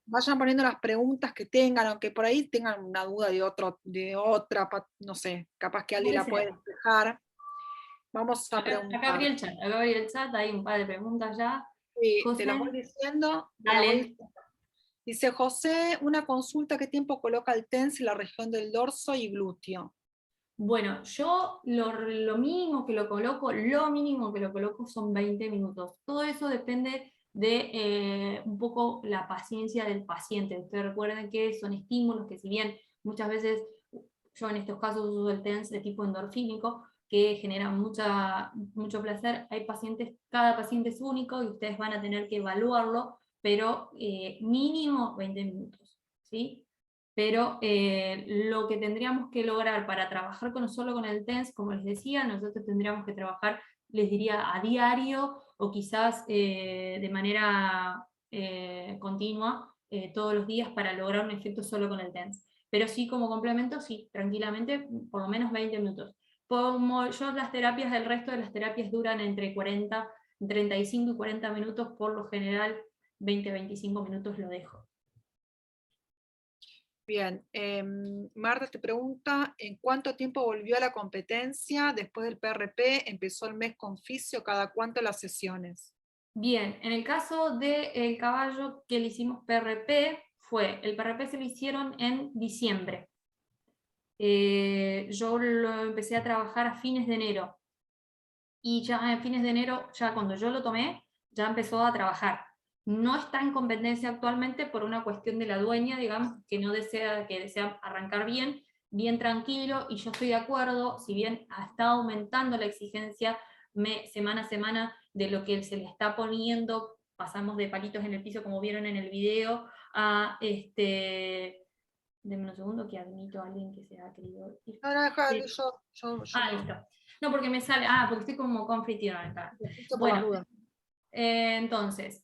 Vayan poniendo las preguntas que tengan, aunque por ahí tengan una duda de otra, no sé, capaz que alguien la puede despejar. Vamos a preguntar. Acá abrí el chat, hay un par de preguntas ya. Sí, José, te las voy diciendo. dale. Dice José, una consulta, ¿qué tiempo coloca el TENS en la región del dorso y glúteo? Bueno, yo lo mínimo que lo coloco son 20 minutos. Todo eso depende de un poco la paciencia del paciente. Ustedes recuerden que son estímulos que, si bien muchas veces yo en estos casos uso el TENS de tipo endorfínico, que genera mucho placer, cada paciente es único y ustedes van a tener que evaluarlo, pero mínimo 20 minutos, ¿sí? Pero lo que tendríamos que lograr para trabajar solo con el TENS, como les decía, nosotros tendríamos que trabajar, les diría, a diario, o quizás de manera continua, todos los días, para lograr un efecto solo con el TENS. Pero sí, como complemento, sí, tranquilamente, por lo menos 20 minutos. Como yo, el resto de las terapias duran entre 35 y 40 minutos, por lo general 20-25 minutos lo dejo. Bien, Marta te pregunta, ¿en cuánto tiempo volvió a la competencia después del PRP? ¿Empezó el mes con fisio? ¿Cada cuánto las sesiones? Bien, en el caso del caballo que le hicimos PRP, el PRP se lo hicieron en diciembre. Yo lo empecé a trabajar a fines de enero. Y ya a fines de enero, ya cuando yo lo tomé, ya empezó a trabajar. No está en competencia actualmente por una cuestión de la dueña, digamos, que desea arrancar bien tranquilo, y yo estoy de acuerdo, si bien está aumentando la exigencia semana a semana de lo que se le está poniendo, pasamos de palitos en el piso, como vieron en el video, a denme un segundo que admito a alguien que se ha querido ir. Listo. No, porque me sale, porque estoy como conflictiva acá. Bueno, entonces,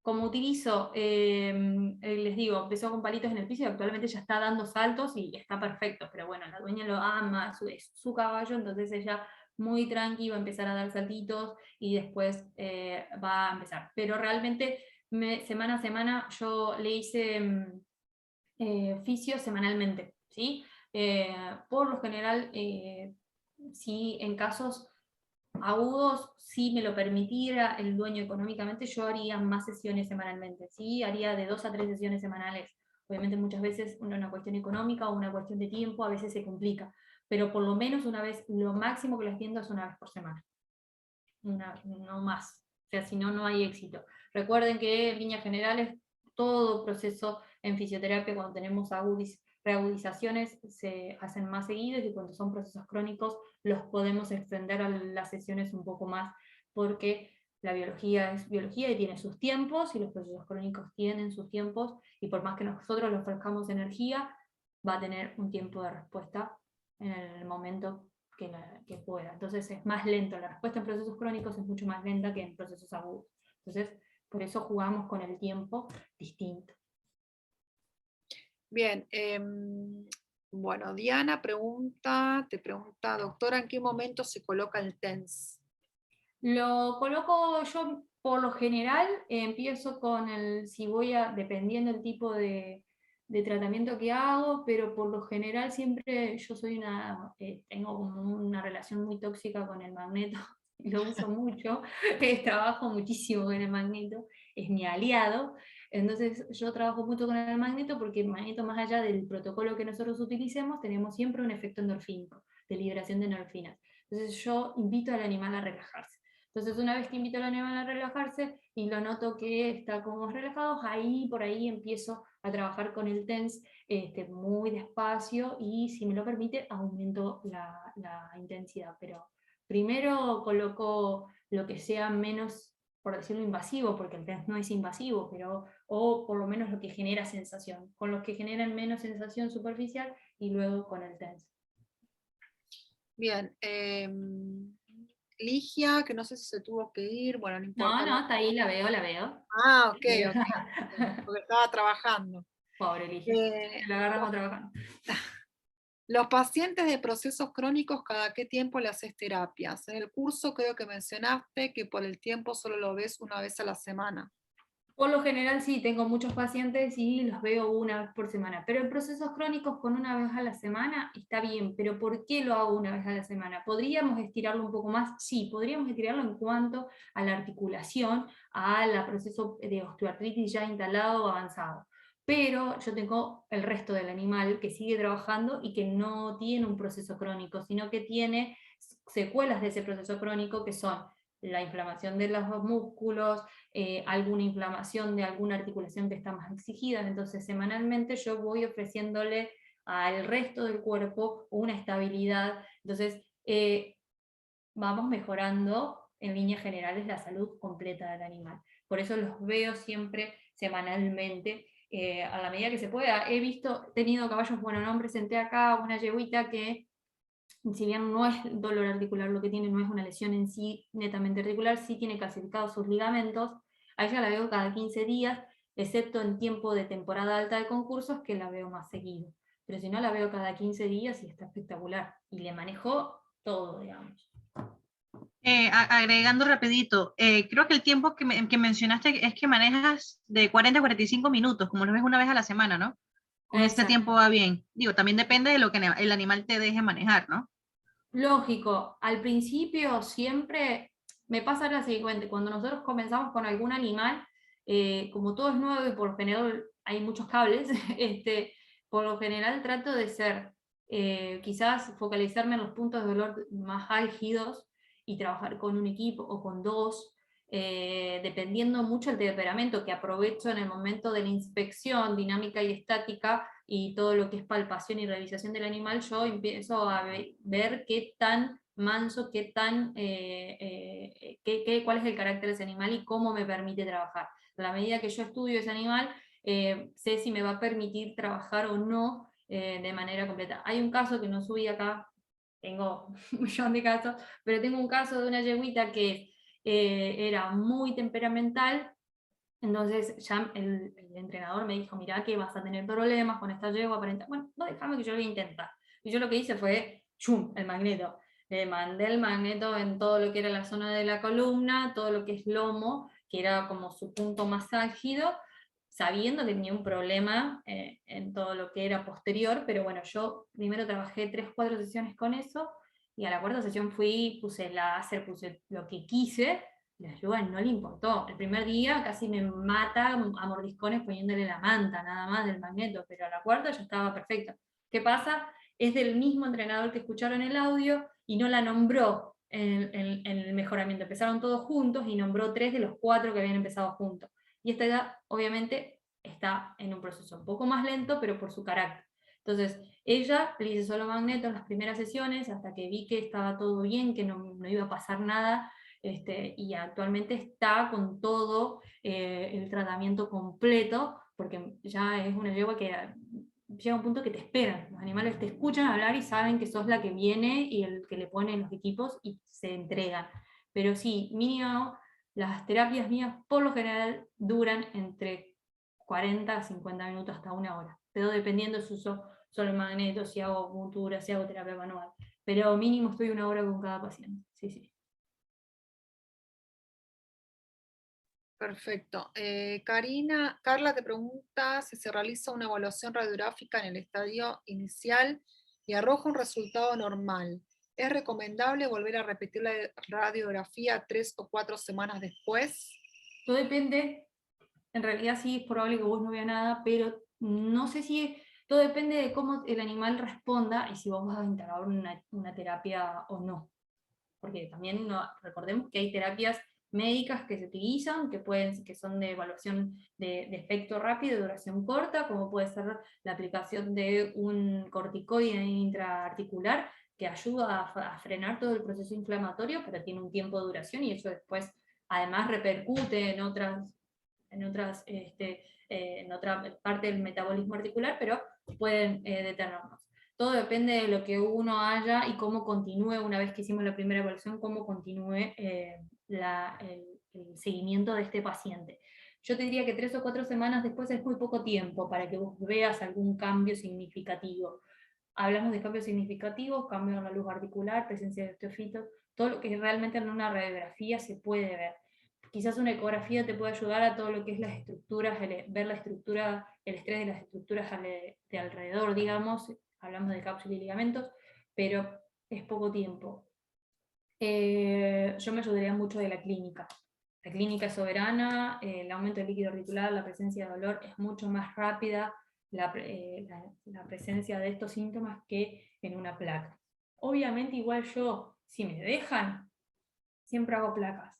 como utilizo, les digo, empezó con palitos en el piso y actualmente ya está dando saltos y está perfecto, pero bueno, la dueña lo ama, es su caballo, entonces ella muy tranqui va a empezar a dar saltitos y después va a empezar. Pero realmente semana a semana yo le hice fisio semanalmente, ¿sí? Por lo general, si en casos agudos, si me lo permitiera el dueño económicamente, yo haría más sesiones semanalmente, ¿sí? Haría de 2 a 3 sesiones semanales. Obviamente muchas veces una cuestión económica o una cuestión de tiempo a veces se complica, pero por lo menos una vez, lo máximo que las atiendo es una vez por semana, no más. O sea, si no, no hay éxito. Recuerden que en líneas generales todo proceso en fisioterapia cuando tenemos reagudizaciones se hacen más seguidos y cuando son procesos crónicos los podemos extender a las sesiones un poco más porque la biología es biología y tiene sus tiempos y los procesos crónicos tienen sus tiempos y por más que nosotros le ofrezcamos energía va a tener un tiempo de respuesta en el momento que pueda. Entonces es más lento, la respuesta en procesos crónicos es mucho más lenta que en procesos agudos. Entonces, por eso jugamos con el tiempo distinto. Bien, bueno, Diana te pregunta, doctora, ¿en qué momento se coloca el TENS? Lo coloco yo, por lo general, empiezo con si voy dependiendo del tipo de tratamiento que hago, pero por lo general siempre yo tengo como una relación muy tóxica con el magneto, lo uso mucho, trabajo muchísimo con el magneto, es mi aliado, entonces yo trabajo mucho con el magneto porque el magneto, más allá del protocolo que nosotros utilicemos, tenemos siempre un efecto endorfínico, de liberación de endorfinas. Entonces yo invito al animal a relajarse. Entonces una vez que invito al animal a relajarse y lo noto que está como relajado, por ahí empiezo a trabajar con el TENS muy despacio y si me lo permite aumento la intensidad. Pero primero coloco lo que sea menos, por decirlo, invasivo, porque el TENS no es invasivo, o por lo menos lo que genera sensación, con los que generan menos sensación superficial y luego con el TENS. Bien, Ligia, que no sé si se tuvo que ir, bueno, no importa. No, está ahí, la veo. Ah, ok, porque estaba trabajando. Pobre Ligia, la agarramos trabajando. Los pacientes de procesos crónicos, ¿cada qué tiempo le haces terapias? En el curso creo que mencionaste que por el tiempo solo lo ves una vez a la semana. Por lo general sí, tengo muchos pacientes y los veo una vez por semana, pero en procesos crónicos con una vez a la semana está bien, pero ¿por qué lo hago una vez a la semana? ¿Podríamos estirarlo un poco más? Sí, podríamos estirarlo en cuanto a la articulación, al proceso de osteoartritis ya instalado o avanzado. Pero yo tengo el resto del animal que sigue trabajando y que no tiene un proceso crónico, sino que tiene secuelas de ese proceso crónico que son la inflamación de los músculos, alguna inflamación de alguna articulación que está más exigida, entonces semanalmente yo voy ofreciéndole al resto del cuerpo una estabilidad, entonces vamos mejorando en líneas generales la salud completa del animal. Por eso los veo siempre semanalmente, a la medida que se pueda. Tenido caballos, bueno, no presenté acá una yeguita que si bien no es dolor articular lo que tiene, no es una lesión en sí netamente articular, sí tiene calcificados sus ligamentos, a ella la veo cada 15 días, excepto en tiempo de temporada alta de concursos, que la veo más seguido. Pero si no, la veo cada 15 días y está espectacular. Y le manejo todo, digamos. Agregando rapidito, creo que el tiempo que mencionaste es que manejas de 40 a 45 minutos, como lo ves una vez a la semana, ¿no? Con este tiempo va bien. Digo, también depende de lo que el animal te deje manejar, ¿no? Lógico, al principio siempre me pasa lo siguiente, cuando nosotros comenzamos con algún animal, como todo es nuevo y por lo general hay muchos cables, por lo general trato de ser, quizás focalizarme en los puntos de dolor más álgidos y trabajar con un equipo o con dos, dependiendo mucho del temperamento que aprovecho en el momento de la inspección dinámica y estática y todo lo que es palpación y realización del animal, yo empiezo a ver qué tan manso, cuál es el carácter de ese animal y cómo me permite trabajar. A la medida que yo estudio ese animal, sé si me va a permitir trabajar o no de manera completa. Hay un caso que no subí acá, tengo un millón de casos, pero tengo un caso de una yeguita que era muy temperamental, Entonces ya el entrenador me dijo, mirá que vas a tener problemas con esta yegua, aparenta. Bueno, no, déjame que yo lo voy a intentar. Y yo lo que hice fue, ¡chum!, el magneto. Le mandé el magneto en todo lo que era la zona de la columna, todo lo que es lomo, que era como su punto más álgido, sabiendo que tenía un problema en todo lo que era posterior, pero bueno, yo primero trabajé 3, 4 sesiones con eso, y a la cuarta sesión fui, puse láser, puse lo que quise, la ayuda no le importó. El primer día casi me mata a mordiscones poniéndole la manta, nada más del magneto, pero a la cuarta ya estaba perfecta. ¿Qué pasa? Es del mismo entrenador que escucharon el audio y no la nombró en el mejoramiento. Empezaron todos juntos y nombró 3 de los 4 que habían empezado juntos. Y esta edad, obviamente, está en un proceso un poco más lento, pero por su carácter. Entonces, ella le hice solo magneto en las primeras sesiones, hasta que vi que estaba todo bien, que no iba a pasar nada, y actualmente está con todo el tratamiento completo, porque ya es una yegua que llega a un punto que te esperan. Los animales te escuchan hablar y saben que sos la que viene y el que le pone los equipos y se entregan. Pero sí, mínimo, las terapias mías por lo general duran entre 40 a 50 minutos hasta 1 hora. Pero dependiendo si uso solo magneto, si hago acupuntura, si hago terapia manual. Pero mínimo estoy 1 hora con cada paciente. Sí, sí. Perfecto. Carla te pregunta si se realiza una evaluación radiográfica en el estadio inicial y arroja un resultado normal. ¿Es recomendable volver a repetir la radiografía 3 o 4 semanas después? Todo depende, en realidad sí es probable que vos no veas nada, pero no sé si, todo depende de cómo el animal responda y si vos vas a integrar una terapia o no. Porque también recordemos que hay terapias médicas que se utilizan, que son de evaluación de efecto rápido, de duración corta, como puede ser la aplicación de un corticoide intraarticular, que ayuda a frenar todo el proceso inflamatorio, pero tiene un tiempo de duración y eso después además repercute en otra parte del metabolismo articular, pero pueden detenernos. Todo depende de lo que uno haya y cómo continúe, una vez que hicimos la primera evaluación, cómo continúe el seguimiento de este paciente. Yo te diría que 3 o 4 semanas después es muy poco tiempo para que vos veas algún cambio significativo. Hablamos de cambios significativos, cambio en la luz articular, presencia de osteofitos, todo lo que realmente en una radiografía se puede ver. Quizás una ecografía te puede ayudar a todo lo que es las estructuras, ver la estructura, el estrés de las estructuras de alrededor, digamos, hablamos de cápsula y ligamentos, pero es poco tiempo. Yo me ayudaría mucho de la clínica. La clínica es soberana, el aumento del líquido auricular, la presencia de dolor es mucho más rápida, la presencia de estos síntomas que en una placa. Obviamente igual yo, si me dejan, siempre hago placas.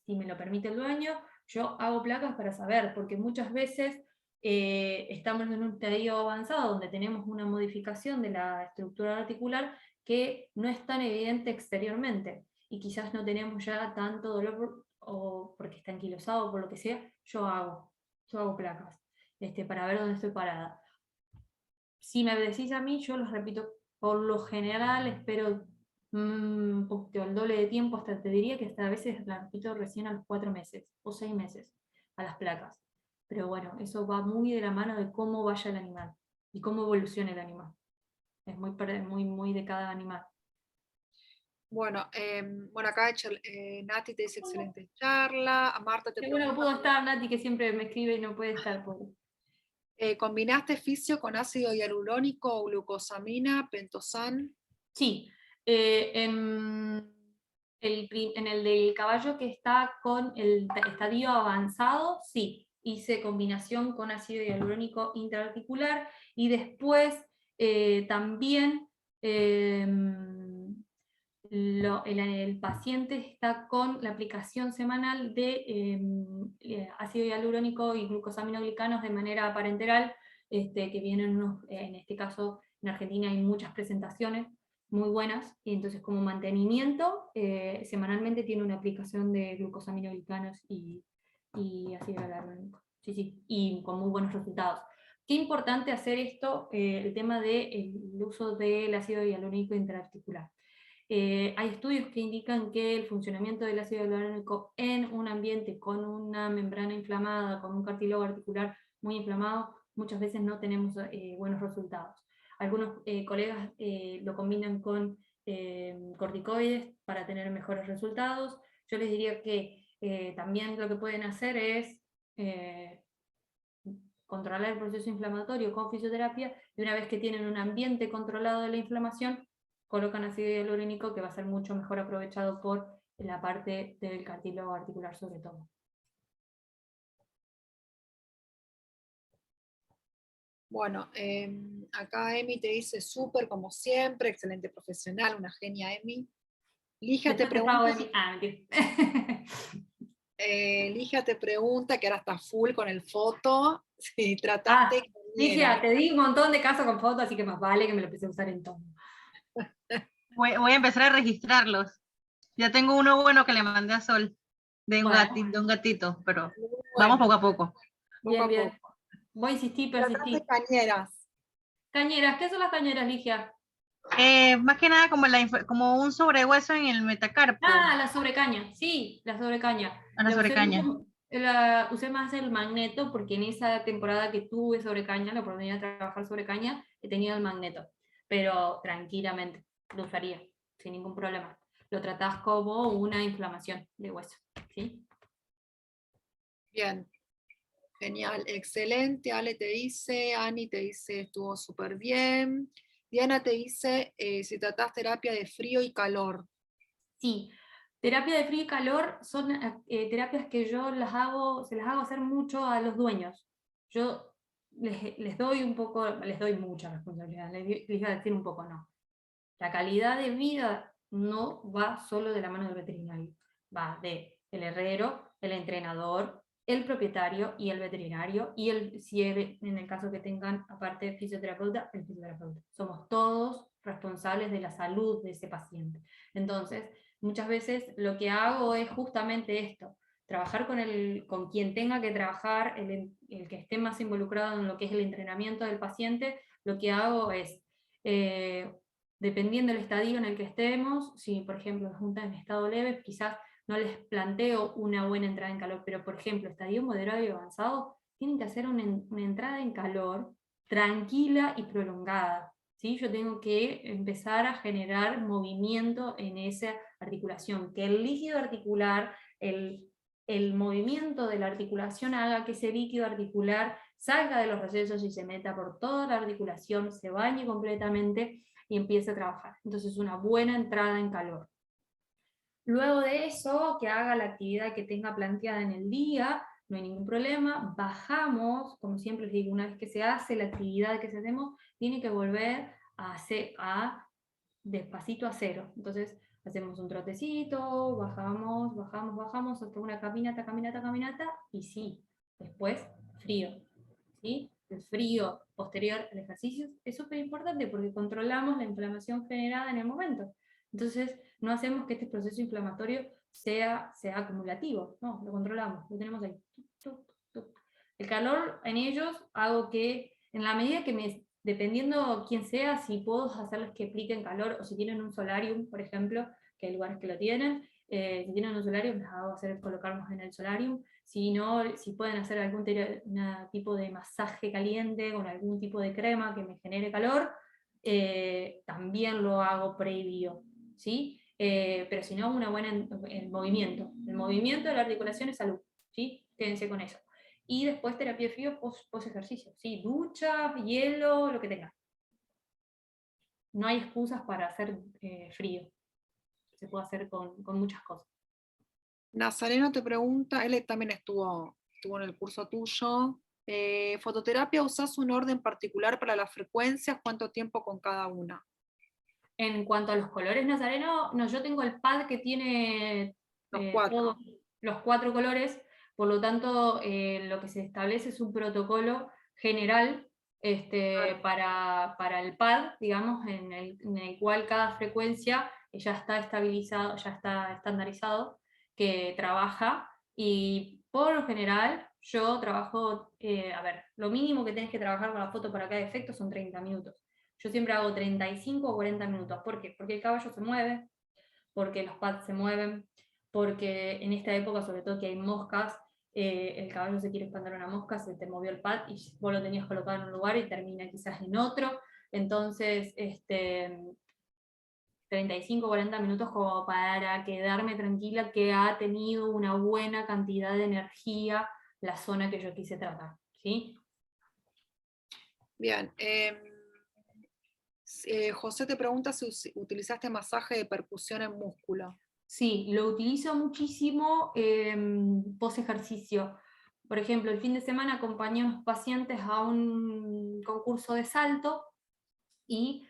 Si me lo permite el dueño, yo hago placas para saber, porque muchas veces estamos en un estadio avanzado donde tenemos una modificación de la estructura articular que no es tan evidente exteriormente, y quizás no tenemos ya tanto dolor o porque está anquilosado o por lo que sea, yo hago placas para ver dónde estoy parada. Si me decís a mí, yo los repito, por lo general espero un poquito el doble de tiempo, hasta te diría que hasta a veces la repito recién a los 4 meses o 6 meses a las placas. Pero bueno, eso va muy de la mano de cómo vaya el animal y cómo evolucione el animal. Es muy de cada animal. Bueno, acá Nati te dice excelente charla. A Marta te Qué bueno que pregunta, pudo estar, Nati, que siempre me escribe y no puede estar. ¿combinaste fisio con ácido hialurónico o glucosamina, pentosan? Sí, en el del caballo que está con el estadio avanzado, sí, hice combinación con ácido hialurónico intraarticular y después también el paciente está con la aplicación semanal de ácido hialurónico y glucosaminoglicanos de manera parenteral, que vienen en este caso en Argentina hay muchas presentaciones muy buenas, y entonces como mantenimiento, semanalmente tiene una aplicación de glucosaminoglicanos y ácido hialurónico. Sí, sí, y con muy buenos resultados. Qué importante hacer esto, el tema del uso del ácido hialurónico intraarticular. Hay estudios que indican que el funcionamiento del ácido hialurónico en un ambiente con una membrana inflamada, con un cartílago articular muy inflamado, muchas veces no tenemos buenos resultados. Algunos colegas lo combinan con corticoides para tener mejores resultados. Yo les diría que también lo que pueden hacer es controlar el proceso inflamatorio con fisioterapia, y una vez que tienen un ambiente controlado de la inflamación, colocan ácido hialurónico, que va a ser mucho mejor aprovechado por la parte del cartílago articular sobre todo. Bueno, acá Emi te dice súper como siempre, excelente profesional, una genia Emi. Ligia te pregunta, Ligia te pregunta, que ahora está full con el foto, si trataste Ligia, te di un montón de casos con fotos, así que más vale que me lo empecé a usar en todo. Voy a empezar a registrarlos. Ya tengo uno bueno que le mandé a Sol, de un gatito, pero vamos poco a poco. Bien, bien. Voy a insistir, persistir. Cañeras. Cañeras, ¿qué son las cañeras, Ligia? Más que nada como un sobrehueso en el metacarpio. La sobrecaña, sí, la sobrecaña. La sobrecaña. Usé más el magneto porque en esa temporada que tuve sobrecaña, la oportunidad de trabajar sobrecaña, tenía el magneto. Pero tranquilamente lo usaría, sin ningún problema. Lo tratás como una inflamación de hueso, ¿sí? Bien. Genial, excelente. Ale te dice, Ani te dice, estuvo súper bien. Diana te dice, si tratás terapia de frío y calor. Sí, terapia de frío y calor son terapias que yo se las hago hacer mucho a los dueños. Yo les doy mucha responsabilidad, les voy a decir un poco no. La calidad de vida no va solo de la mano del veterinario, va de el herrero, el entrenador, el propietario y el veterinario, y en el caso que tengan aparte fisioterapeuta, el fisioterapeuta. Somos todos responsables de la salud de ese paciente. Entonces, muchas veces lo que hago es justamente esto, trabajar con quien tenga que trabajar, el que esté más involucrado en lo que es el entrenamiento del paciente. Lo que hago es, dependiendo del estadio en el que estemos, si por ejemplo nos juntan en estado leve, quizás no les planteo una buena entrada en calor, pero por ejemplo, estadio moderado y avanzado, tienen que hacer una entrada en calor tranquila y prolongada. ¿Sí? Yo tengo que empezar a generar movimiento en esa articulación, que el líquido articular, el movimiento de la articulación haga que ese líquido articular salga de los recesos y se meta por toda la articulación, se bañe completamente y empiece a trabajar. Entonces, una buena entrada en calor. Luego de eso, que haga la actividad que tenga planteada en el día, no hay ningún problema, bajamos, como siempre les digo, una vez que se hace la actividad que hacemos, tiene que volver despacito a cero. Entonces, hacemos un trotecito, bajamos, hasta una caminata, y sí, después frío, ¿sí? El frío posterior al ejercicio es súper importante porque controlamos la inflamación generada en el momento. Entonces, no hacemos que este proceso inflamatorio sea acumulativo, no, lo controlamos, lo tenemos ahí. El calor en ellos hago que, en la medida que dependiendo quién sea, si puedo hacerles que apliquen calor, o si tienen un solarium, por ejemplo, que hay lugares que lo tienen, si tienen un solarium, les hago hacer colocarnos en el solarium. Si no, si pueden hacer algún tipo de masaje caliente con algún tipo de crema que me genere calor, también lo hago previo, ¿sí? Pero si no, el movimiento. El movimiento de la articulación es salud, ¿sí? Quédense con eso. Y después terapia de frío post ejercicio, ¿sí? Ducha, hielo, lo que tengan. No hay excusas para hacer frío. Se puede hacer con muchas cosas. Nazareno te pregunta, él también estuvo en el curso tuyo. ¿Fototerapia usás un orden particular para las frecuencias? ¿Cuánto tiempo con cada una? En cuanto a los colores, Nazareno, no, yo tengo el pad que tiene todos los 4 colores, por lo tanto, lo que se establece es un protocolo general para el pad, digamos, en el cual cada frecuencia ya está estabilizado, ya está estandarizado, que trabaja, y por lo general yo trabajo, lo mínimo que tenés que trabajar con la foto para cada efecto son 30 minutos. Yo siempre hago 35 o 40 minutos. ¿Por qué? Porque el caballo se mueve, porque los pads se mueven, porque en esta época, sobre todo que hay moscas, el caballo se quiere espantar una mosca, se te movió el pad y vos lo tenías colocado en un lugar y termina quizás en otro. Entonces, 35, 40 minutos como para quedarme tranquila que ha tenido una buena cantidad de energía la zona que yo quise tratar, ¿sí? Bien. José te pregunta si utilizaste masaje de percusión en músculo. Sí, lo utilizo muchísimo post ejercicio. Por ejemplo, el fin de semana acompañé a unos pacientes a un concurso de salto y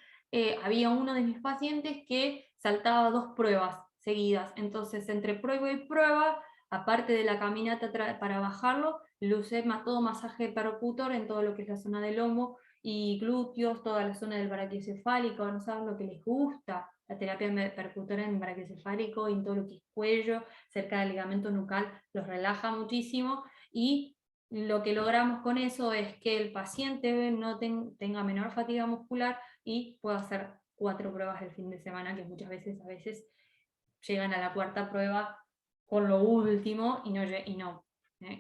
había uno de mis pacientes que saltaba 2 pruebas seguidas. Entonces, entre prueba y prueba, aparte de la caminata para bajarlo, le usé todo masaje percutor en todo lo que es la zona del lomo y glúteos, toda la zona del brachiocefálico, no saben lo que les gusta, la terapia percutora en brachiocefálico y en todo lo que es cuello, cerca del ligamento nucal, los relaja muchísimo y lo que logramos con eso es que el paciente no tenga menor fatiga muscular y pueda hacer 4 pruebas el fin de semana, que muchas veces, a veces, llegan a la 4ª prueba con lo último y no.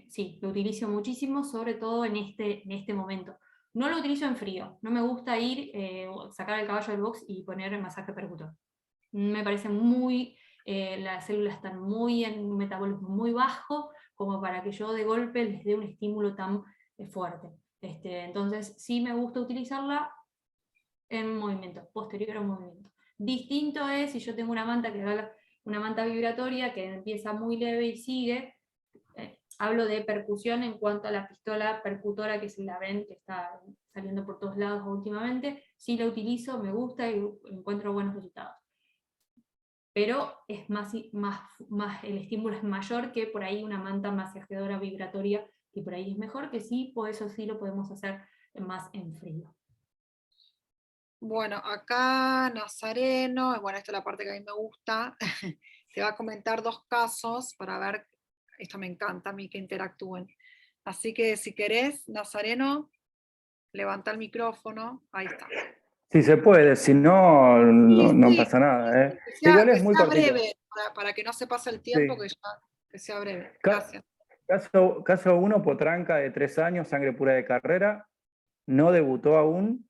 Sí, lo utilizo muchísimo, sobre todo en este momento. No lo utilizo en frío, no me gusta ir, sacar el caballo del box y poner el masaje percutor. Me parece las células están muy en un metabolismo muy bajo, como para que yo de golpe les dé un estímulo tan fuerte. Entonces sí me gusta utilizarla en movimiento, posterior a un movimiento. Distinto es si yo tengo una manta una manta vibratoria que empieza muy leve y sigue. Hablo de percusión en cuanto a la pistola percutora que se la ven, que está saliendo por todos lados últimamente. Sí la utilizo, me gusta y encuentro buenos resultados. Pero es el estímulo es mayor que por ahí una manta masajeadora vibratoria, que por ahí es mejor, que sí, por eso sí lo podemos hacer más en frío. Bueno, acá Nazareno, bueno, esta es la parte que a mí me gusta, te va a comentar 2 casos para ver, esto me encanta a mí que interactúen. Así que si querés, Nazareno, levanta el micrófono, ahí está. Si se puede, si no, no pasa nada. Igual es muy cortito. Breve, para que no se pase el tiempo, Sí. que sea breve. Gracias. Caso 1, potranca de 3 años, sangre pura de carrera, no debutó aún,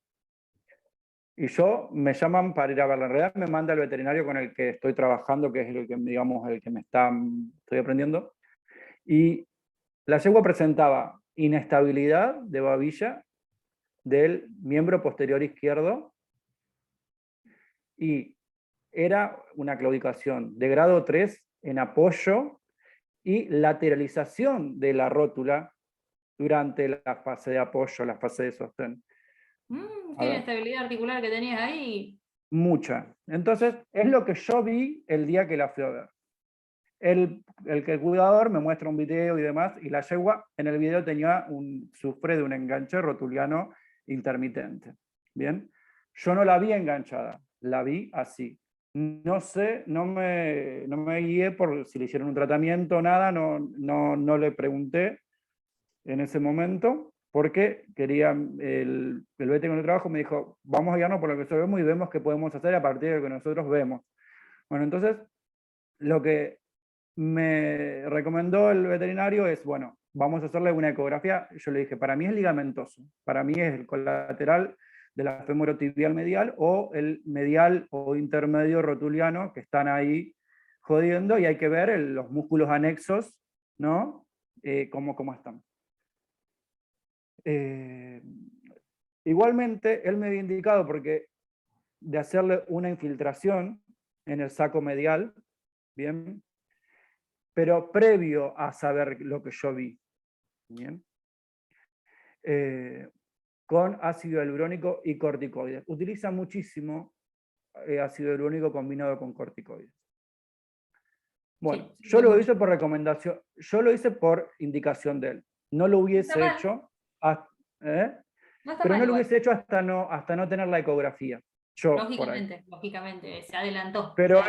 y me llaman para ir a verla. En realidad me manda el veterinario con el que estoy trabajando, que es el que, digamos, el que estoy aprendiendo, y la yegua presentaba inestabilidad de babilla del miembro posterior izquierdo, y era una claudicación de grado 3 en apoyo y lateralización de la rótula durante la fase de apoyo, la fase de sostén. ¿Qué inestabilidad articular que tenías ahí? Mucha. Entonces, es lo que yo vi el día que la fui a ver. El cuidador me muestra un video y demás, y la yegua en el video sufre de un enganche rotuliano intermitente. ¿Bien? Yo no la vi enganchada, la vi así. No sé, no me guié por si le hicieron un tratamiento o nada, no le pregunté en ese momento, porque el vete con el trabajo me dijo, vamos a guiarnos por lo que sabemos y vemos qué podemos hacer a partir de lo que nosotros vemos. Bueno, entonces, lo que me recomendó el veterinario es, bueno, vamos a hacerle una ecografía. Yo le dije, para mí es ligamentoso, para mí es el colateral de la femorotibial medial o el medial o intermedio rotuliano que están ahí jodiendo, y hay que ver los músculos anexos, ¿no? Cómo están. Igualmente, él me había indicado de hacerle una infiltración en el saco medial, ¿bien? Pero previo a saber lo que yo vi, ¿bien? Con ácido hialurónico y corticoides. Utiliza muchísimo ácido hialurónico combinado con corticoides. Bueno, Sí, yo lo hice por recomendación, yo lo hice por indicación de él. No lo hubiese hecho, pero no lo hubiese hecho hasta no tener la ecografía. Lógicamente, se adelantó. Pero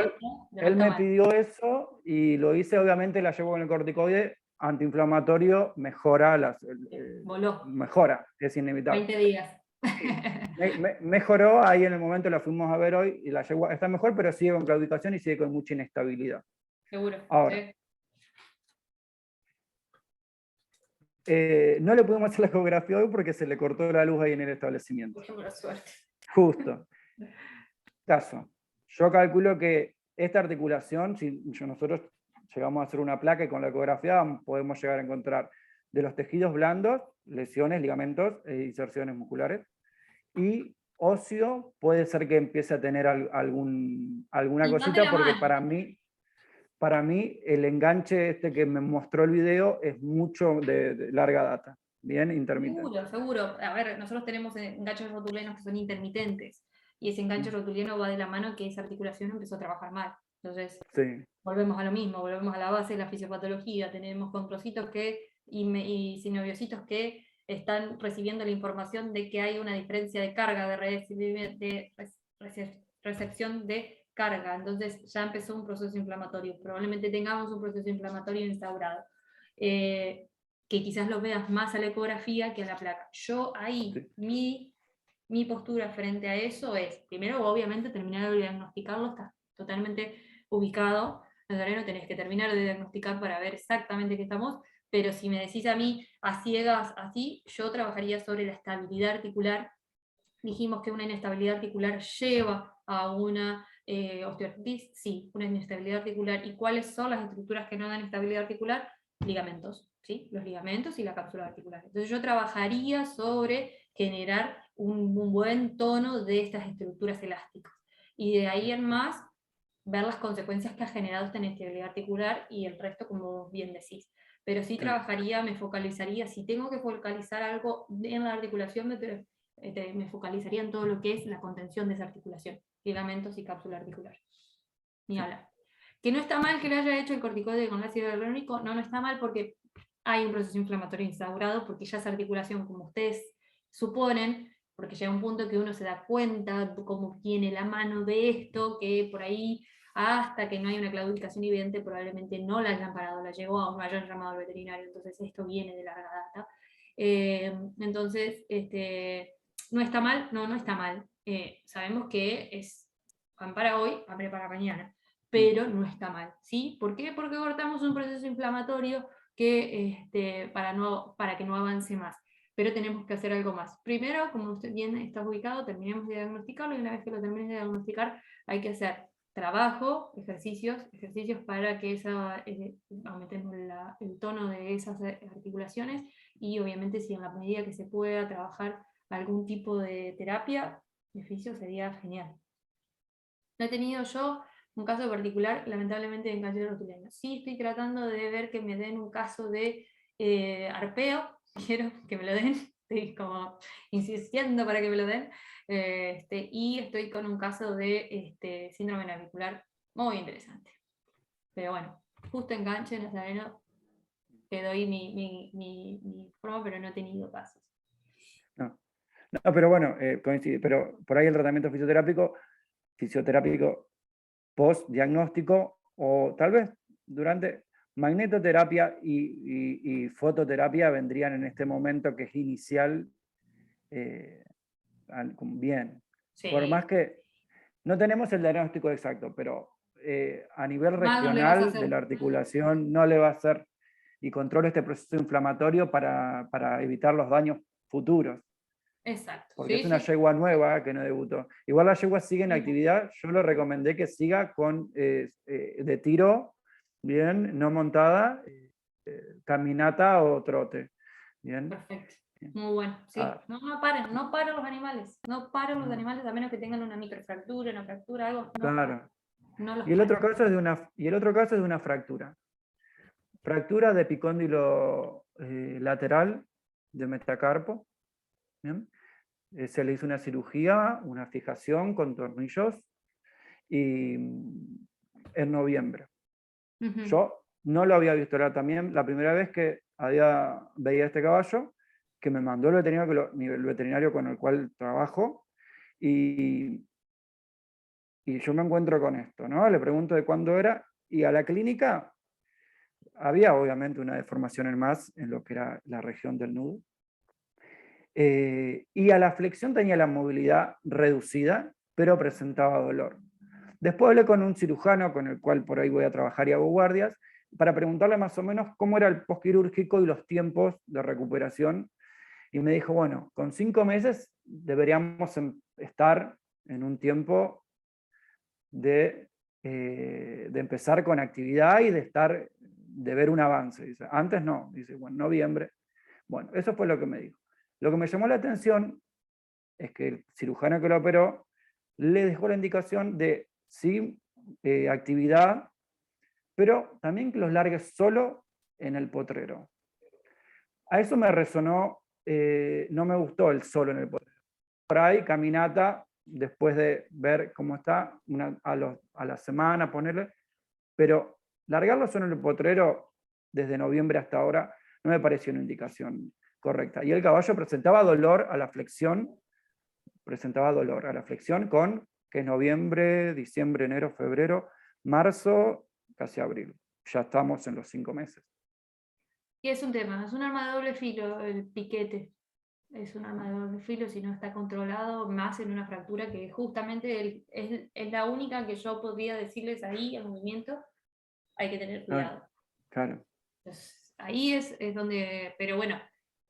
él me pidió eso y lo hice, obviamente la llevo con el corticoide antiinflamatorio, mejora, Voló. mejora, es inevitable. 20 días. Mejoró, ahí en el momento la fuimos a ver hoy, y la yegua está mejor, pero sigue con claudicación y sigue con mucha inestabilidad. Seguro. Ahora, Sí. no le pudimos hacer la ecografía hoy porque se le cortó la luz ahí en el establecimiento. Por suerte. Justo. Caso. Yo calculo que esta articulación, si nosotros llegamos a hacer una placa y con la ecografía podemos llegar a encontrar de los tejidos blandos, lesiones, ligamentos e inserciones musculares, y óseo puede ser que empiece a tener alguna cosita, porque para mí el enganche este que me mostró el video es mucho de larga data, bien intermitente. Seguro. A ver, nosotros tenemos enganches rotulianos que son intermitentes, y ese enganche rotuliano va de la mano que esa articulación empezó a trabajar mal. Entonces, sí, volvemos a lo mismo, volvemos a la base de la fisiopatología. Tenemos condrocitos y sinoviocitos que están recibiendo la información de que hay una diferencia de carga, de recepción de carga. Entonces ya empezó un proceso inflamatorio. Probablemente tengamos un proceso inflamatorio instaurado. Que quizás lo veas más a la ecografía que a la placa. Yo ahí, mi postura frente a eso es, primero, obviamente, terminar de diagnosticarlo, está totalmente ubicado. No tenés que terminar de diagnosticar para ver exactamente qué estamos, pero si me decís a mí a ciegas así, yo trabajaría sobre la estabilidad articular. Dijimos que una inestabilidad articular lleva a una osteoartritis, sí, una inestabilidad articular. ¿Y cuáles son las estructuras que no dan estabilidad articular? Ligamentos, ¿sí? Los ligamentos y la cápsula articular. Entonces yo trabajaría sobre generar un buen tono de estas estructuras elásticas. Y de ahí en más, ver las consecuencias que ha generado esta inestabilidad articular y el resto, como bien decís. Pero sí trabajaría, me focalizaría, si tengo que focalizar algo en la articulación, me focalizaría en todo lo que es la contención de esa articulación, ligamentos y cápsula articular. Ni hablar. Que no está mal que le haya hecho el corticoide con ácido hialurónico, no está mal, porque hay un proceso inflamatorio instaurado, porque ya esa articulación, como ustedes suponen, porque llega un punto que uno se da cuenta de cómo tiene la mano de esto, que por ahí, hasta que no hay una claudicación evidente, probablemente no la hayan parado, la llevó a un mayor llamado al veterinario. Entonces esto viene de larga data. Entonces, ¿no está mal? No está mal. Sabemos que es pan para hoy, hambre para mañana, pero no está mal, ¿sí? ¿Por qué? Porque cortamos un proceso inflamatorio que, para que no avance más. Pero tenemos que hacer algo más. Primero, como usted bien está ubicado, terminemos de diagnosticarlo, y una vez que lo termines de diagnosticar, hay que hacer trabajo, ejercicios para que aumentemos el tono de esas articulaciones, y obviamente si en la medida que se pueda trabajar algún tipo de terapia, beneficio sería genial. No he tenido yo un caso particular, lamentablemente, de enganche rotuliano. Sí estoy tratando de ver que me den un caso de arpeo, quiero que me lo den, estoy como insistiendo para que me lo den, y estoy con un caso de síndrome navicular muy interesante. Pero bueno, justo enganche, Nazareno, te doy mi forma, pero no he tenido casos. No, pero bueno, coincide, pero por ahí el tratamiento fisioterápico post-diagnóstico, o tal vez durante magnetoterapia y fototerapia vendrían en este momento que es inicial, bien. Sí. Por más que no tenemos el diagnóstico exacto, pero a nivel regional de la articulación no le va a hacer, y controla este proceso inflamatorio para evitar los daños futuros. Exacto. Porque es una yegua nueva que no debutó. Igual la yegua sigue en actividad, yo le recomendé que siga con de tiro, bien, no montada, caminata o trote. Bien. Perfecto. Muy bueno, sí. No paren los animales, los animales, a menos que tengan una microfractura, una fractura, algo. Claro. Y el otro caso es de una fractura. Fractura de epicóndilo lateral de metacarpo. ¿Bien? Se le hizo una cirugía, una fijación con tornillos, y en noviembre. Yo no lo había visto, era también la primera vez que veía este caballo, que me mandó el veterinario con el cual trabajo, y yo me encuentro con esto, ¿no? Le pregunto de cuándo era, y a la clínica había obviamente una deformación en más en lo que era la región del nudo. y a la flexión tenía la movilidad reducida, pero presentaba dolor. Después hablé con un cirujano con el cual por ahí voy a trabajar y hago guardias, para preguntarle más o menos cómo era el postquirúrgico y los tiempos de recuperación. Y me dijo, bueno, con 5 meses deberíamos estar en un tiempo de empezar con actividad y de ver un avance. Dice, antes no, dice, bueno, noviembre. Bueno, eso fue lo que me dijo. Lo que me llamó la atención es que el cirujano que lo operó le dejó la indicación de sí, actividad, pero también que los largues solo en el potrero. A eso me resonó, no me gustó el solo en el potrero. Por ahí, caminata, después de ver cómo está, a la semana, ponerle, pero largarlo solo en el potrero, desde noviembre hasta ahora, no me pareció una indicación correcta. Y el caballo presentaba dolor a la flexión, con, que es noviembre, diciembre, enero, febrero, marzo, casi abril. Ya estamos en los 5 meses. Y es un tema, es un arma de doble filo el piquete. Es un arma de doble filo si no está controlado, más en una fractura que justamente es la única que yo podría decirles ahí, el movimiento, hay que tener cuidado. Claro. Entonces, ahí es donde, pero bueno,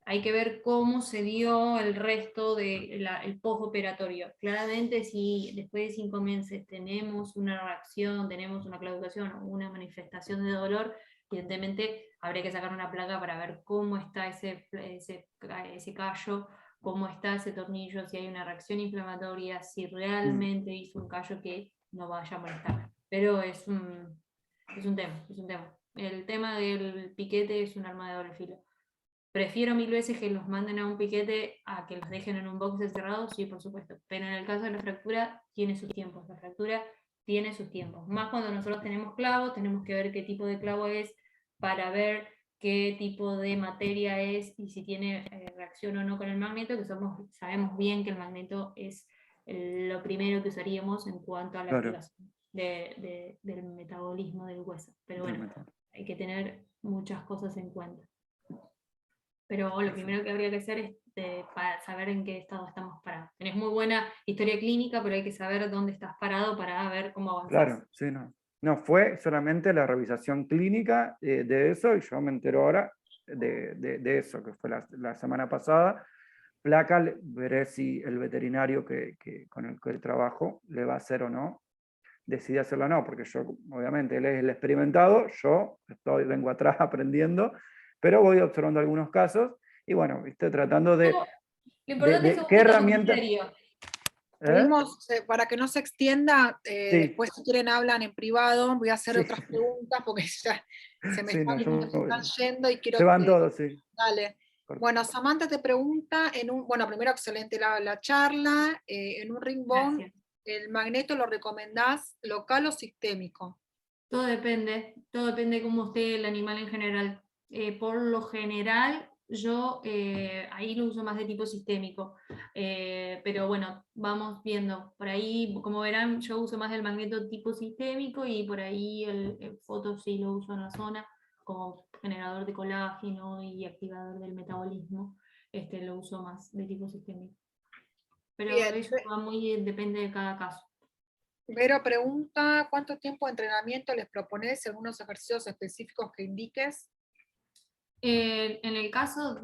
hay que ver cómo se dio el resto del postoperatorio. Claramente, si después de 5 meses tenemos una reacción, tenemos una claudicación o una manifestación de dolor, evidentemente habría que sacar una placa para ver cómo está ese callo, cómo está ese tornillo, si hay una reacción inflamatoria, si realmente hizo un callo que no vaya a molestar. Pero es un tema. El tema del piquete es un arma de doble filo. Prefiero 1000 veces que los manden a un piquete a que los dejen en un box encerrado, sí, por supuesto. Pero en el caso de la fractura, tiene sus tiempos. La fractura tiene sus tiempos. Más cuando nosotros tenemos clavos, tenemos que ver qué tipo de clavo es para ver qué tipo de materia es y si tiene reacción o no con el magneto, que sabemos bien que el magneto es lo primero que usaríamos en cuanto a la activación del metabolismo del hueso. Pero bueno, hay que tener muchas cosas en cuenta. Pero lo primero que habría que hacer es para saber en qué estado estamos parados. Tenés muy buena historia clínica, pero hay que saber dónde estás parado para ver cómo avanzás. Claro, sí, no. No, fue solamente la revisación clínica de eso, y yo me entero ahora de eso, que fue la semana pasada. Placa, veré si el veterinario con el que trabajo le va a hacer o no, decide hacerlo o no, porque yo, obviamente, él es el experimentado, yo vengo atrás aprendiendo, pero voy observando algunos casos, y bueno, estoy tratando de... Lo importante es qué herramientas... Pedimos, para que no se extienda, después si quieren hablan en privado, voy a hacer otras preguntas porque ya se me están yendo y quiero... Se van todos, sí. Dale. Bueno, Samantha te pregunta, bueno, primero excelente la charla, en un ring bone, ¿el magneto lo recomendás local o sistémico? Todo depende cómo esté el animal en general. Por lo general, yo ahí lo uso más de tipo sistémico, pero bueno, vamos viendo. Por ahí, como verán, yo uso más el magneto tipo sistémico y por ahí el foto sí lo uso en la zona como generador de colágeno y activador del metabolismo. Lo uso más de tipo sistémico. Pero eso depende de cada caso. Vero pregunta, ¿cuánto tiempo de entrenamiento les propones en unos ejercicios específicos que indiques? En el caso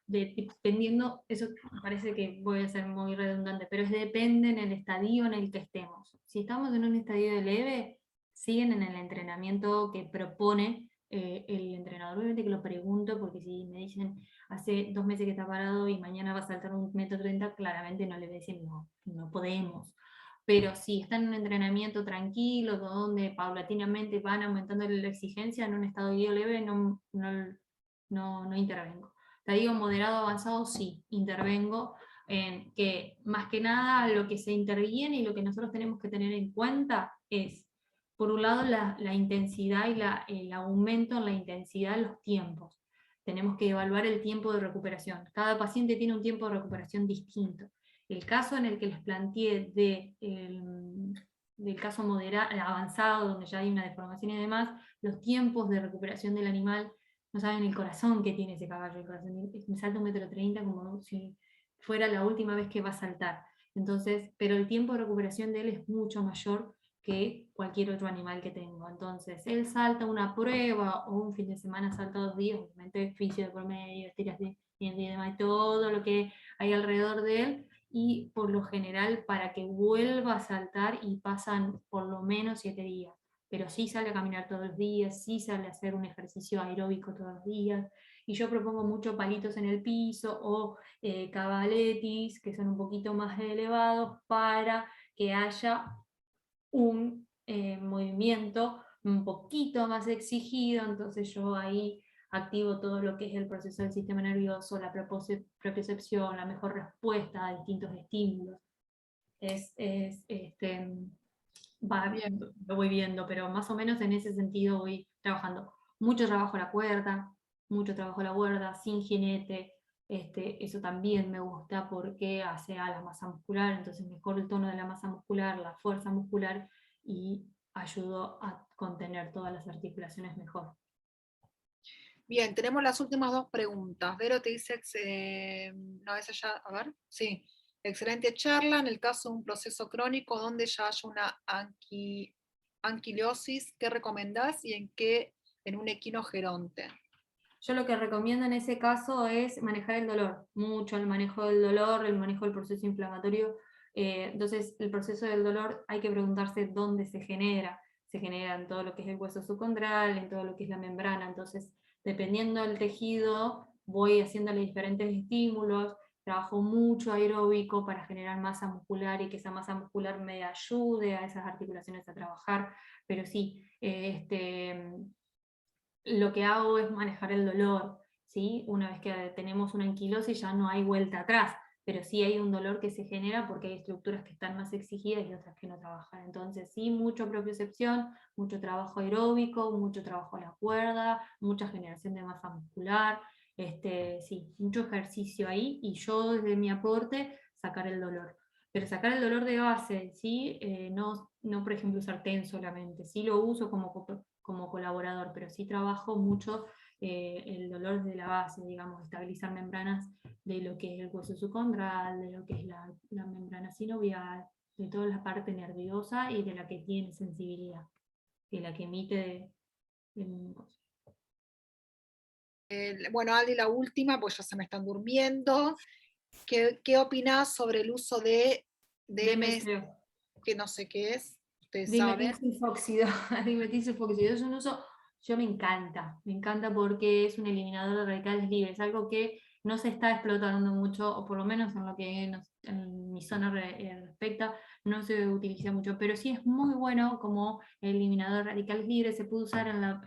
dependiendo, eso parece que voy a ser muy redundante, pero depende en el estadio en el que estemos. Si estamos en un estadio de leve, siguen en el entrenamiento que propone el entrenador. Obviamente que lo pregunto, porque si me dicen hace 2 meses que está parado y mañana va a saltar 1,30 m, claramente no le voy a decir no podemos. Pero si están en un entrenamiento tranquilo, donde paulatinamente van aumentando la exigencia, en un estadio leve no intervengo. Estadio moderado avanzado sí, intervengo, en que más que nada lo que se interviene y lo que nosotros tenemos que tener en cuenta es, por un lado, la intensidad y el aumento en la intensidad de los tiempos. Tenemos que evaluar el tiempo de recuperación. Cada paciente tiene un tiempo de recuperación distinto. El caso en el que les planteé del caso avanzado, donde ya hay una deformación y demás, los tiempos de recuperación del animal no saben el corazón que tiene ese caballo, el corazón, me salta 1,30 m como si fuera la última vez que va a saltar. Entonces, pero el tiempo de recuperación de él es mucho mayor que cualquier otro animal que tengo. Entonces, él salta una prueba o un fin de semana salta 2 días, obviamente fisio de por medio, tiras de dientes y demás, todo lo que hay alrededor de él, y por lo general para que vuelva a saltar y pasan por lo menos 7 días. Pero sí sale a caminar todos los días, sí sale a hacer un ejercicio aeróbico todos los días, y yo propongo mucho palitos en el piso o cavaletis, que son un poquito más elevados, para que haya un movimiento un poquito más exigido. Entonces yo ahí activo todo lo que es el proceso del sistema nervioso, la propiocepción, la mejor respuesta a distintos estímulos. Lo voy viendo, pero más o menos en ese sentido voy trabajando. Mucho trabajo la cuerda, sin jinete. Eso también me gusta porque hace a la masa muscular, entonces mejor el tono de la masa muscular, la fuerza muscular, y ayudo a contener todas las articulaciones mejor. Bien, tenemos las últimas 2 preguntas. Vero te dice, no, esa ya, a ver, sí. Excelente charla. En el caso de un proceso crónico donde ya haya una anquilosis, ¿qué recomendás y en un equinogeronte? Yo lo que recomiendo en ese caso es manejar el dolor, mucho el manejo del dolor, el manejo del proceso inflamatorio. Entonces, el proceso del dolor hay que preguntarse dónde se genera. Se genera en todo lo que es el hueso subcondral, en todo lo que es la membrana. Entonces, dependiendo del tejido, voy haciéndole diferentes estímulos. Trabajo mucho aeróbico para generar masa muscular y que esa masa muscular me ayude a esas articulaciones a trabajar. Pero sí, lo que hago es manejar el dolor, ¿sí? Una vez que tenemos una anquilosis ya no hay vuelta atrás, pero sí hay un dolor que se genera porque hay estructuras que están más exigidas y otras que no trabajan. Entonces sí, mucho propiocepción, mucho trabajo aeróbico, mucho trabajo a la cuerda, mucha generación de masa muscular, sí, mucho ejercicio ahí, y yo desde mi aporte sacar el dolor. Pero sacar el dolor de base, ¿sí? No, por ejemplo usar TEN solamente, sí lo uso como colaborador, pero sí trabajo mucho el dolor de la base, digamos, estabilizar membranas de lo que es el hueso subcondral, de lo que es la membrana sinovial, de toda la parte nerviosa y de la que tiene sensibilidad, de la que emite Bueno, Aldi, la última, pues ya se me están durmiendo. ¿Qué opinás sobre el uso de DMSO? Que no sé qué es? ¿Ustedes saben? Dimetilsulfóxido. Dimetilsulfóxido es un uso, yo me encanta porque es un eliminador de radicales libres, es algo que no se está explotando mucho, o por lo menos en lo que en mi zona respecta, no se utiliza mucho, pero sí es muy bueno como eliminador de radicales libres. Se puede usar en la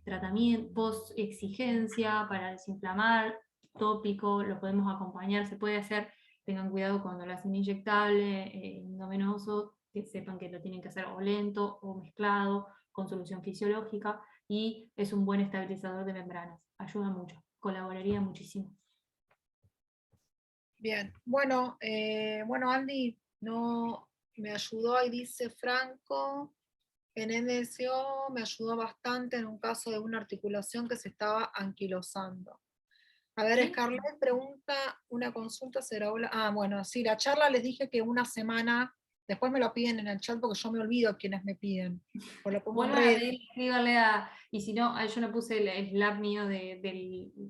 tratamiento, post exigencia, para desinflamar, tópico, lo podemos acompañar, se puede hacer. Tengan cuidado cuando lo hacen inyectable, endovenoso, que sepan que lo tienen que hacer o lento o mezclado con solución fisiológica, y es un buen estabilizador de membranas, ayuda mucho, colaboraría muchísimo. Bien, bueno, Andy, no, me ayudó, ahí dice Franco, en NSO me ayudó bastante en un caso de una articulación que se estaba anquilosando. A ver, ¿Sí? Scarlett pregunta, una consulta será... bueno, sí, la charla les dije que una semana, después me lo piden en el chat porque yo me olvido quienes me piden. Por lo pongo en Vuelvan a red. pedir, escríbanle y si no, yo no puse el Slack mío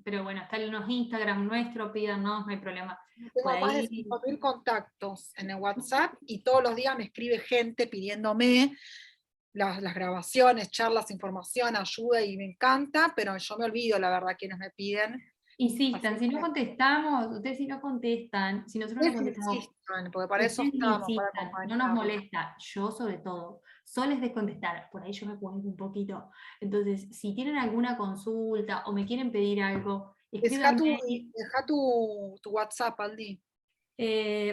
pero bueno, está en los Instagram nuestro, pídanos, no hay problema. Tengo más de 5.000 contactos en el WhatsApp y todos los días me escribe gente pidiéndome las grabaciones, charlas, información, ayuda, y me encanta, pero yo me olvido, la verdad, quienes me piden. Insistan, si no contestamos, ustedes si no contestan, si nosotros no contestamos, Insistan, porque para eso ustedes estamos, para insistan, no nos acompañarlos. molesta, yo sobre todo. Soles de contestar, por ahí yo me cuento un poquito. Entonces, si tienen alguna consulta o me quieren pedir algo, Deja escríbanme. tu WhatsApp, Aldi.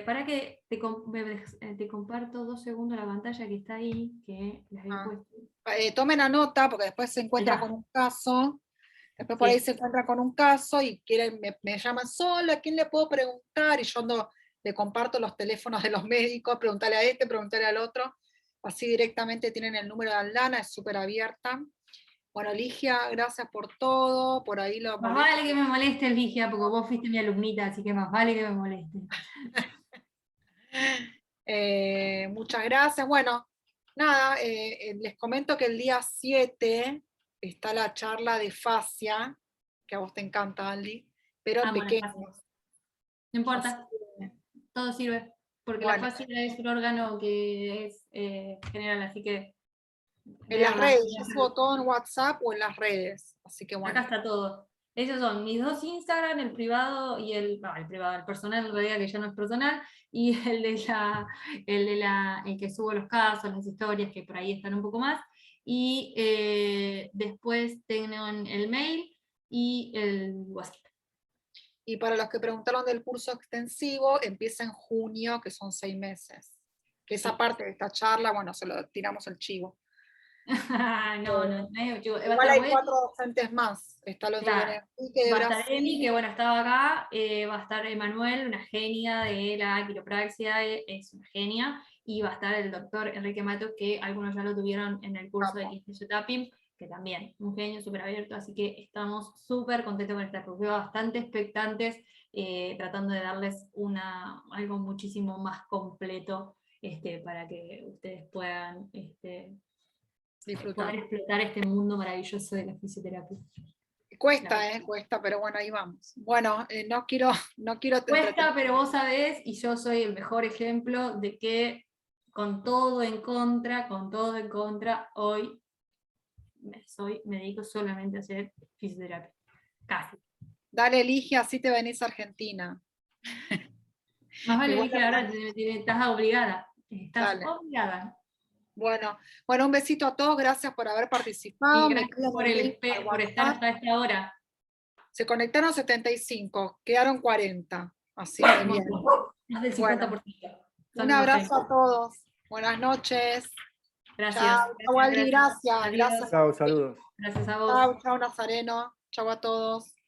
Para que te comparto 2 segundos la pantalla que está ahí, que les había puesto. Tomen la nota, porque después se encuentra con un caso. Después por ahí se encuentra con un caso y me llaman sola, ¿a quién le puedo preguntar? Y yo le comparto los teléfonos de los médicos, preguntarle a este, preguntarle al otro. Así directamente tienen el número de Aldana, es súper abierta. Bueno, Ligia, gracias por todo, por ahí lo Más vale que me moleste, Ligia, porque vos fuiste mi alumnita, así que más vale que me moleste. Muchas gracias. Bueno, nada, les comento que el día 7 está la charla de fascia, que a vos te encanta, Andy, pero en Amo la fascia. pequeños. No importa, todo sirve, porque Bueno. la fascia es un órgano que es general, así que... En las redes, yo subo todo en WhatsApp o en las redes, así que bueno. Acá está todo. Esos son mis dos Instagram, el privado y el privado, el personal en realidad que ya no es personal, y el que subo los casos, las historias, que por ahí están un poco más. Y después tengo el mail y el WhatsApp. Y para los que preguntaron del curso extensivo, empieza en junio, que son 6 meses. Que esa parte de esta charla, bueno, se lo tiramos el chivo. No, igual hay 4 docentes más. Está los claro. Enrique de Va a estar Brasil. Emi, que bueno, estaba acá, va a estar Emanuel, una genia de la quiropraxia, es una genia, y va a estar el doctor Enrique Matos, que algunos ya lo tuvieron en el curso de Kinesio Tapping, que también, un genio súper abierto, así que estamos súper contentos con esta curva, bastante expectantes, tratando de darles algo muchísimo más completo, para que ustedes puedan poder explotar este mundo maravilloso de la fisioterapia. Cuesta, pero bueno, ahí vamos. Bueno, no quiero Cuesta, pero vos sabés, y yo soy el mejor ejemplo de que con todo en contra, hoy me dedico solamente a hacer fisioterapia. Casi. Dale, Ligia, así te venís a Argentina. Más vale, Ligia, ahora estás obligada. Estás obligada. Bueno, un besito a todos, gracias por haber participado. Y gracias por estar hasta esta hora. Se conectaron 75, quedaron 40. Así que bien. Más del 50%. Bueno, un abrazo a todos. Buenas noches. Gracias. Chao, Aldi, gracias. Chao, saludos. Gracias a vos. Chao, Nazareno. Chao a todos.